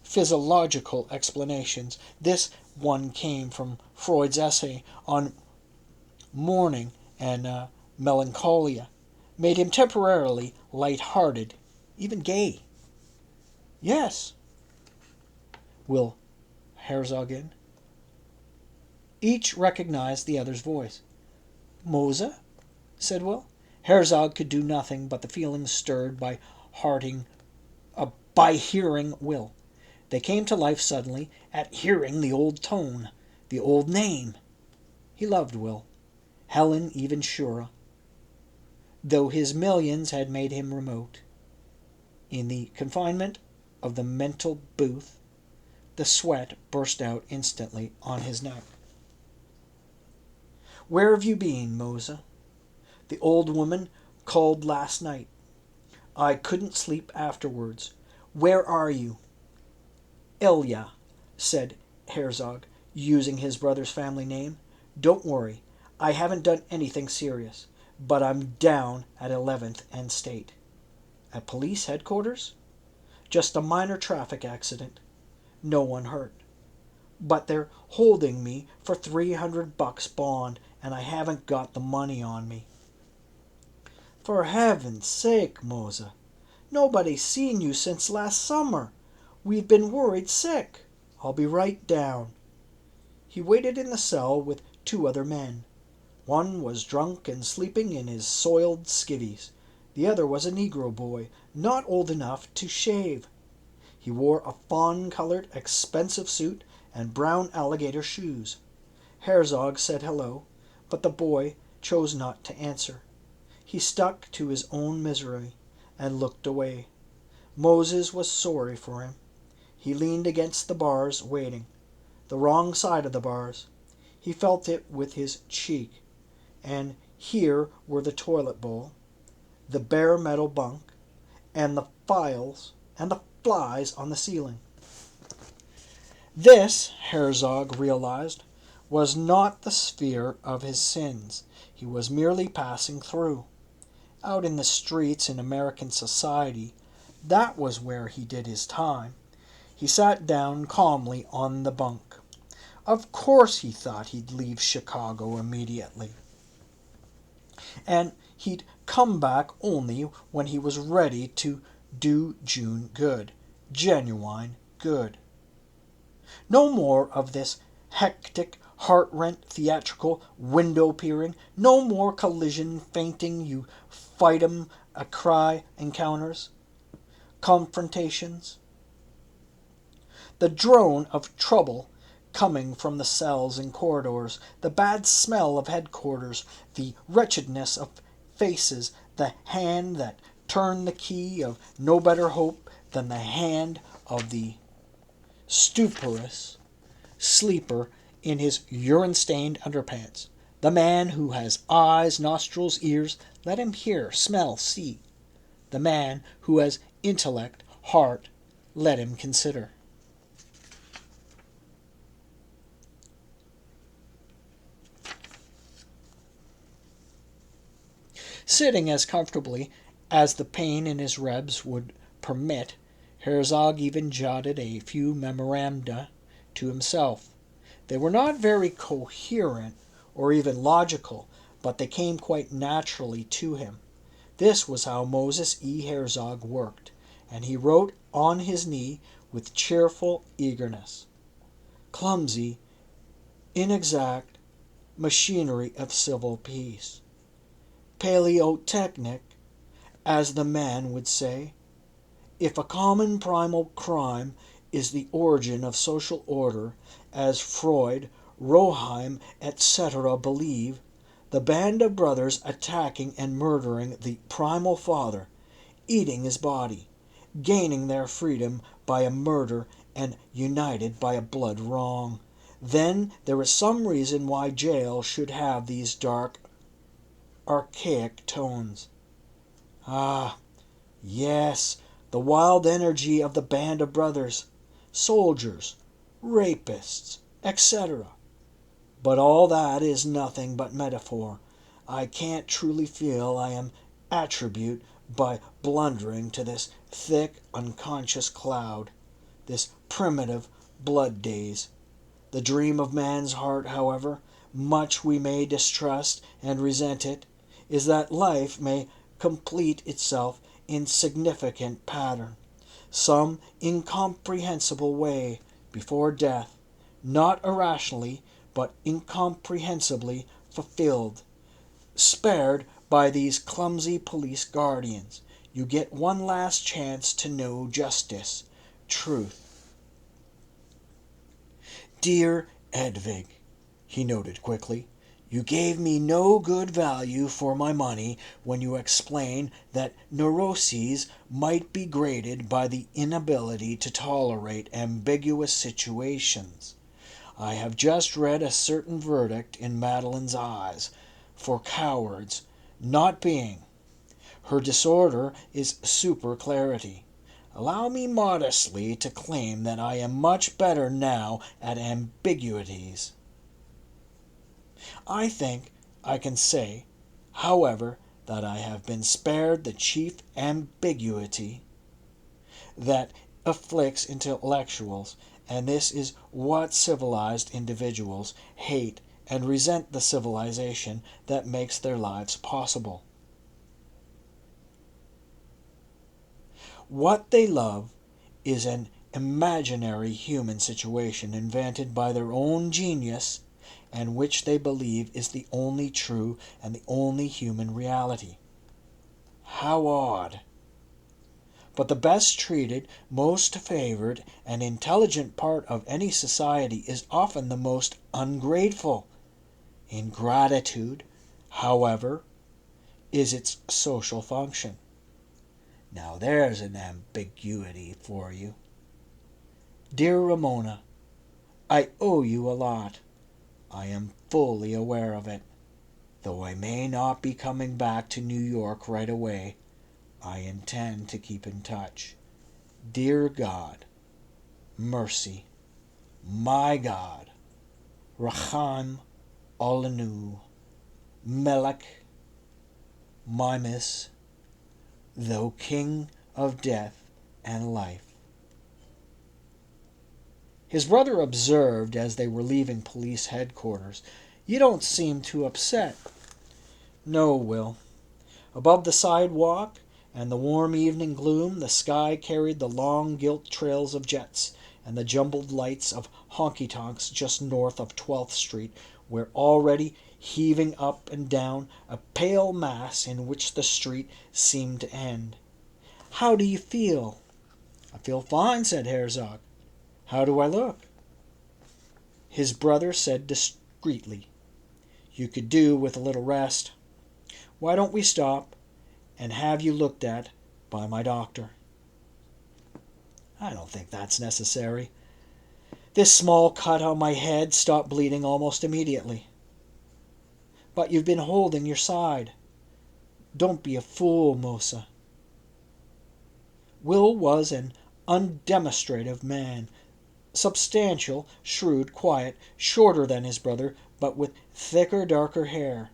physiological explanations. This one came from Freud's essay on mourning and melancholia, made him temporarily light-hearted, even gay. "Yes." "Will Herzog in?" Each recognized the other's voice. "Mosa?" said Will. Herzog could do nothing but the feelings stirred by hearing Will. They came to life suddenly at hearing the old tone, the old name. He loved Will. Helen even surer, though his millions had made him remote. In the confinement of the mental booth, the sweat burst out instantly on his neck. "Where have you been, Mosa? The old woman called last night. I couldn't sleep afterwards. Where are you?" "Ilya," said Herzog, using his brother's family name. "Don't worry. I haven't done anything serious, but I'm down at 11th and State." "At police headquarters?" "Just a minor traffic accident. No one hurt. But they're holding me for $300 bond, and I haven't got the money on me." "For heaven's sake, Mosa. Nobody's seen you since last summer. We've been worried sick. I'll be right down." He waited in the cell with two other men. One was drunk and sleeping in his soiled skivvies. The other was a Negro boy, not old enough to shave. He wore a fawn-colored, expensive suit and brown alligator shoes. Herzog said hello, but the boy chose not to answer. He stuck to his own misery and looked away. Moses was sorry for him. He leaned against the bars, waiting. The wrong side of the bars. He felt it with his cheek. And here were the toilet bowl, the bare metal bunk, and the files and the flies on the ceiling. This, Herzog realized, was not the sphere of his sins. He was merely passing through. Out in the streets in American society, that was where he did his time. He sat down calmly on the bunk. Of course he thought he'd leave Chicago immediately. And he'd come back only when he was ready to do June good. Genuine good. No more of this hectic, heart-rent, theatrical window-peering. No more collision fainting you fight 'em A cry encounters, confrontations, the drone of trouble coming from the cells and corridors, the bad smell of headquarters, the wretchedness of faces, the hand that turned the key of no better hope than the hand of the stuporous sleeper in his urine-stained underpants. The man who has eyes, nostrils, ears, let him hear, smell, see. The man who has intellect, heart, let him consider. Sitting as comfortably as the pain in his ribs would permit, Herzog even jotted a few memoranda to himself. They were not very coherent or even logical, but they came quite naturally to him. This was how Moses E. Herzog worked, and he wrote on his knee with cheerful eagerness. Clumsy, inexact machinery of civil peace. Paleotechnic, as the man would say. If a common primal crime is the origin of social order, as Freud, Roheim, etc. believe, the band of brothers attacking and murdering the primal father, eating his body, gaining their freedom by a murder and united by a blood wrong. Then there is some reason why jail should have these dark, archaic tones. Ah, yes, the wild energy of the band of brothers, soldiers, rapists, etc. But all that is nothing but metaphor. I can't truly feel I am attribute by blundering to this thick unconscious cloud, this primitive blood daze. The dream of man's heart, however much we may distrust and resent it, is that life may complete itself in significant pattern, some incomprehensible way before death, not irrationally, but incomprehensibly fulfilled, spared by these clumsy police guardians. You get one last chance to know justice, truth. Dear Edvig, he noted quickly, you gave me no good value for my money when you explained that neuroses might be graded by the inability to tolerate ambiguous situations. I have just read a certain verdict in Madeline's eyes for cowards not being. Her disorder is superclarity. Allow me modestly to claim that I am much better now at ambiguities. I think I can say, however, that I have been spared the chief ambiguity that afflicts intellectuals, and this is what civilized individuals hate and resent the civilization that makes their lives possible. What they love is an imaginary human situation invented by their own genius and which they believe is the only true and the only human reality. How odd! But the best treated, most favored, and intelligent part of any society is often the most ungrateful. Ingratitude, however, is its social function. Now there's an ambiguity for you. Dear Ramona, I owe you a lot. I am fully aware of it. Though I may not be coming back to New York right away, I intend to keep in touch. Dear God, mercy, my God, Racham Olenu, Melech, Mimas, thou King of death and life. His brother observed as they were leaving police headquarters, You don't seem too upset. No, Will. Above the sidewalk and the warm evening gloom, the sky carried the long gilt trails of jets and the jumbled lights of honky-tonks just north of 12th Street, where already heaving up and down a pale mass in which the street seemed to end. "How do you feel?" "I feel fine," said Herzog. "How do I look?" His brother said discreetly, "You could do with a little rest. Why don't we stop and have you looked at by my doctor?" "I don't think that's necessary. This small cut on my head stopped bleeding almost immediately." "But you've been holding your side. Don't be a fool, Mosa." Will was an undemonstrative man, substantial, shrewd, quiet, shorter than his brother, but with thicker, darker hair.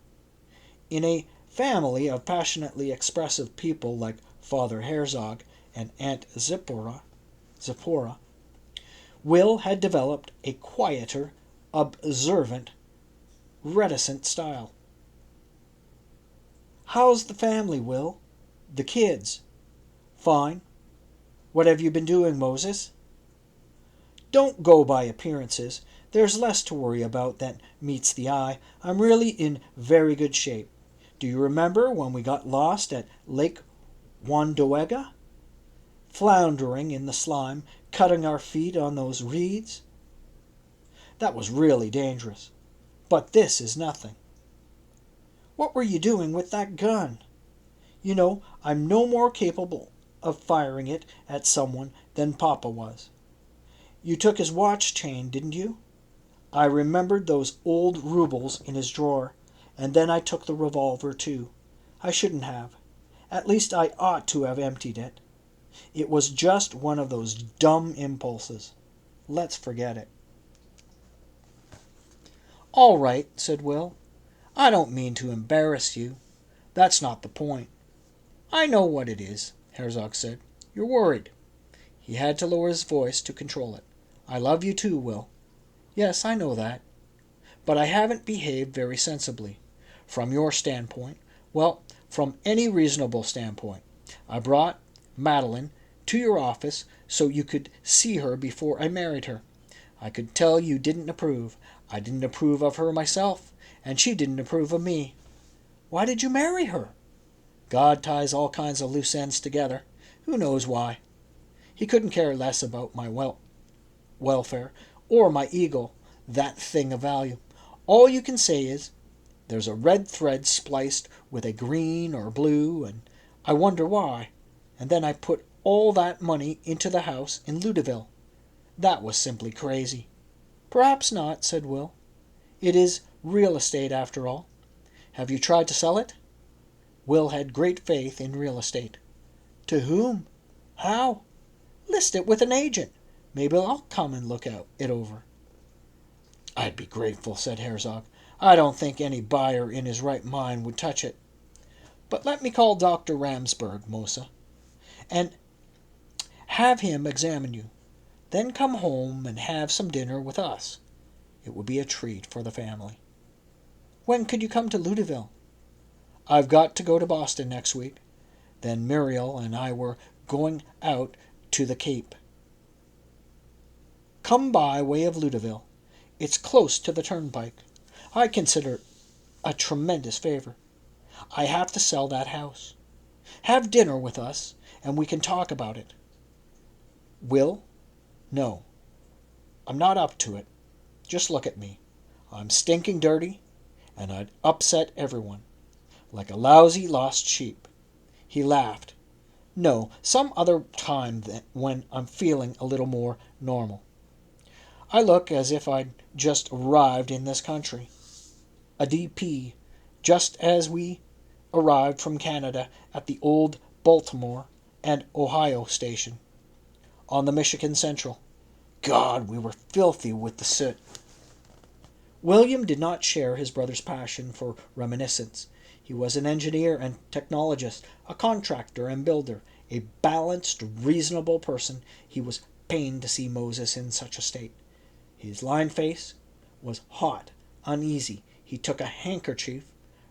In a family of passionately expressive people like Father Herzog and Aunt Zipporah, Will had developed a quieter, observant, reticent style. "How's the family, Will? The kids?" "Fine. What have you been doing, Moses?" "Don't go by appearances. There's less to worry about than meets the eye. I'm really in very good shape. Do you remember when we got lost at Lake Wandoega? Floundering in the slime, cutting our feet on those reeds? That was really dangerous. But this is nothing." "What were you doing with that gun?" "You know, I'm no more capable of firing it at someone than Papa was." "You took his watch chain, didn't you?" "I remembered those old rubles in his drawer, and then I took the revolver too. I shouldn't have. At least I ought to have emptied it. It was just one of those dumb impulses. Let's forget it." "All right," said Will. "I don't mean to embarrass you. That's not the point." "I know what it is," Herzog said. "You're worried." He had to lower his voice to control it. "I love you too, Will." "Yes, I know that. But I haven't behaved very sensibly. From your standpoint, well, from any reasonable standpoint. I brought Madeline to your office so you could see her before I married her. I could tell you didn't approve. I didn't approve of her myself, and she didn't approve of me." "Why did you marry her?" "God ties all kinds of loose ends together. Who knows why? He couldn't care less about my welfare or my ego, that thing of value. All you can say is, there's a red thread spliced with a green or blue, and I wonder why. And then I put all that money into the house in Ludeville. That was simply crazy." "Perhaps not," said Will. "It is real estate after all. Have you tried to sell it?" Will had great faith in real estate. "To whom? How?" "List it with an agent. Maybe I'll come and look it over." "I'd be grateful," said Herzog. "I don't think any buyer in his right mind would touch it. But let me call Dr. Ramsberg, Mosa, and have him examine you. Then come home and have some dinner with us. It would be a treat for the family." "When could you come to Ludeville?" "I've got to go to Boston next week. Then Muriel and I were going out to the Cape. Come by way of Ludeville. It's close to the turnpike. I consider it a tremendous favor. I have to sell that house. Have dinner with us, and we can talk about it." "Will? No. I'm not up to it. Just look at me. I'm stinking dirty, and I'd upset everyone. Like a lousy lost sheep." He laughed. "No, some other time when I'm feeling a little more normal. I look as if I'd just arrived in this country. A DP, just as we arrived from Canada at the old Baltimore and Ohio station on the Michigan Central. God, we were filthy with the soot." William did not share his brother's passion for reminiscence. He was an engineer and technologist, a contractor and builder, a balanced, reasonable person. He was pained to see Moses in such a state. His lined face was hot, uneasy. He took a handkerchief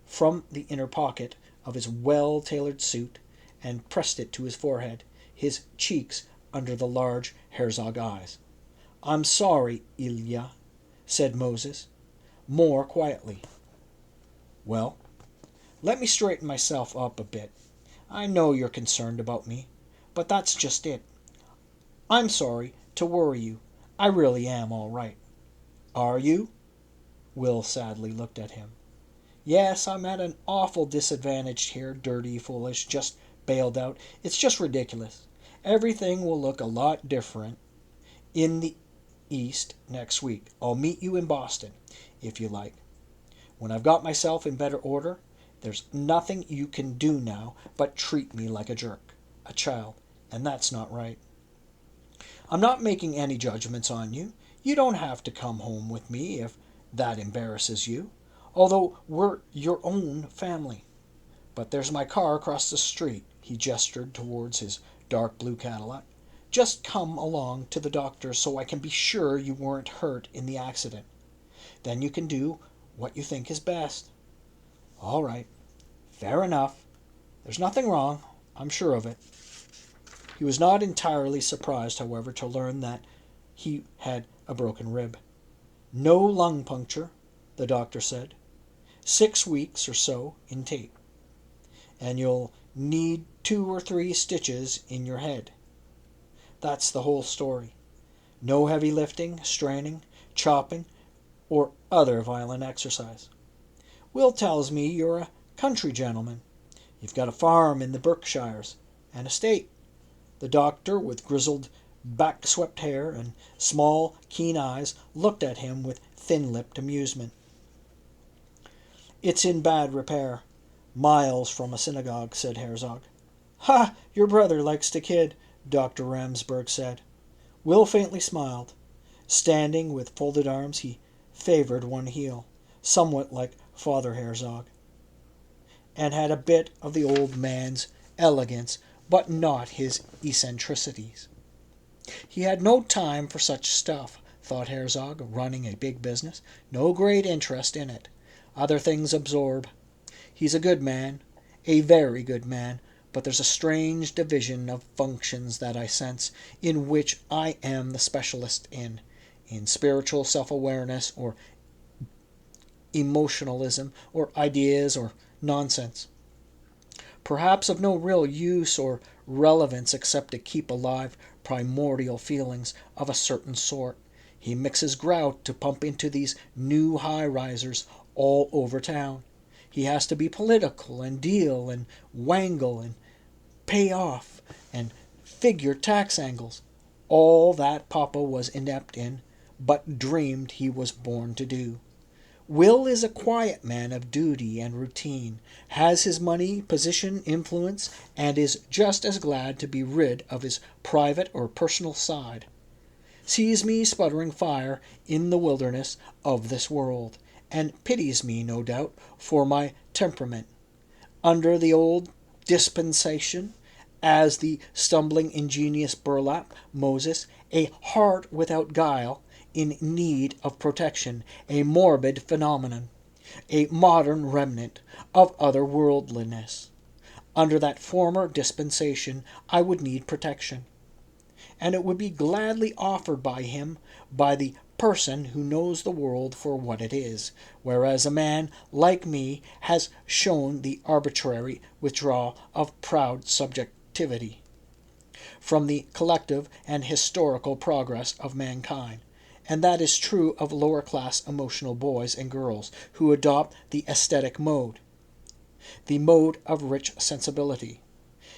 from the inner pocket of his well-tailored suit and pressed it to his forehead, his cheeks under the large Herzog eyes. "I'm sorry, Ilya," said Moses, more quietly. Well, let me straighten myself up a bit. I know you're concerned about me, but that's just it. I'm sorry to worry you. I really am all right. Are you? Will sadly looked at him. Yes, I'm at an awful disadvantage here, dirty, foolish, just bailed out. It's just ridiculous. Everything will look a lot different in the East next week. I'll meet you in Boston, if you like. When I've got myself in better order, there's nothing you can do now but treat me like a jerk, a child, and that's not right. I'm not making any judgments on you. You don't have to come home with me if that embarrasses you, although we're your own family. But there's my car across the street. He gestured towards his dark blue Cadillac. Just come along to the doctor so I can be sure you weren't hurt in the accident. Then you can do what you think is best. All right. Fair enough. There's nothing wrong. I'm sure of it. He was not entirely surprised, however, to learn that he had a broken rib. No lung puncture, the doctor said. 6 weeks or so in tape. And you'll need 2 or 3 stitches in your head. That's the whole story. No heavy lifting, straining, chopping, or other violent exercise. Will tells me you're a country gentleman. You've got a farm in the Berkshires, an estate. The doctor, with grizzled, back-swept hair and small, keen eyes, looked at him with thin-lipped amusement. It's in bad repair. Miles from a synagogue, said Herzog. Ha! Your brother likes to kid, Dr. Ramsberg said. Will faintly smiled. Standing with folded arms, he favored one heel, somewhat like Father Herzog, and had a bit of the old man's elegance, but not his eccentricities. He had no time for such stuff, thought Herzog, running a big business. No great interest in it. Other things absorb. He's a good man, a very good man, but there's a strange division of functions that I sense, in which I am the specialist in spiritual self-awareness, or emotionalism, or ideas, or nonsense. Perhaps of no real use or relevance except to keep alive primordial feelings of a certain sort. He mixes grout to pump into these new high-risers all over town. He has to be political and deal and wangle and pay off and figure tax angles. All that Papa was inept in, but dreamed he was born to do. Will is a quiet man of duty and routine, has his money, position, influence, and is just as glad to be rid of his private or personal side. Sees me sputtering fire in the wilderness of this world, and pities me, no doubt, for my temperament. Under the old dispensation, as the stumbling ingenious burlap Moses, a heart without guile, in need of protection, a morbid phenomenon, a modern remnant of otherworldliness. Under that former dispensation I would need protection, and it would be gladly offered by him, by the person who knows the world for what it is, whereas a man like me has shown the arbitrary withdrawal of proud subjectivity from the collective and historical progress of mankind. And that is true of lower-class emotional boys and girls who adopt the aesthetic mode, the mode of rich sensibility,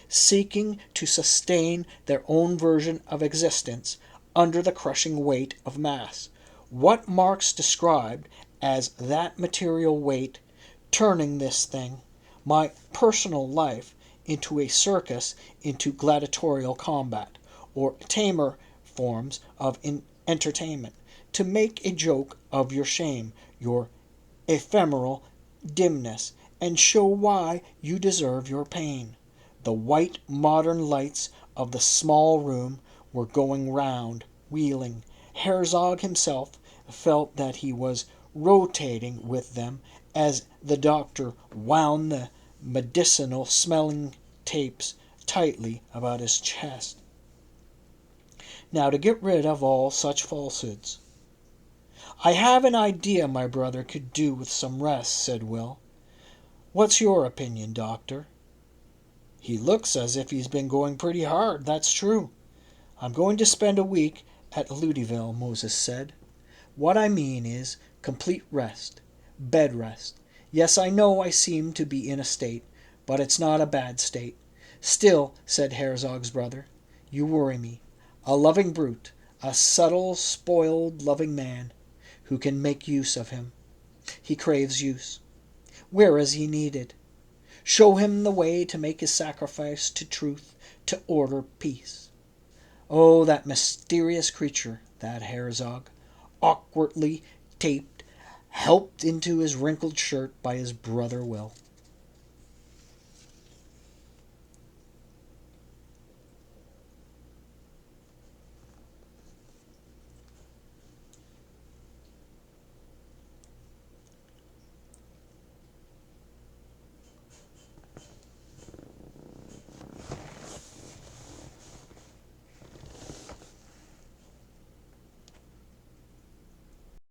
seeking to sustain their own version of existence under the crushing weight of mass. What Marx described as that material weight, turning this thing, my personal life, into a circus, into gladiatorial combat, or tamer forms of entertainment, to make a joke of your shame, your ephemeral dimness, and show why you deserve your pain. The white modern lights of the small room were going round, wheeling. Herzog himself felt that he was rotating with them as the doctor wound the medicinal-smelling tapes tightly about his chest. Now, to get rid of all such falsehoods. I have an idea my brother could do with some rest, said Will. What's your opinion, Doctor?" "He looks as if he's been going pretty hard, that's true." "I'm going to spend a week at Lutyville," Moses said. "What I mean is complete rest, bed rest. Yes, I know I seem to be in a state, but it's not a bad state." "Still," said Herzog's brother, "you worry me. A loving brute, a subtle, spoiled, loving man, who can make use of him. He craves use. Where is he needed? Show him the way to make his sacrifice to truth, to order, peace. Oh, that mysterious creature, that Herzog, awkwardly taped, helped into his wrinkled shirt by his brother Will.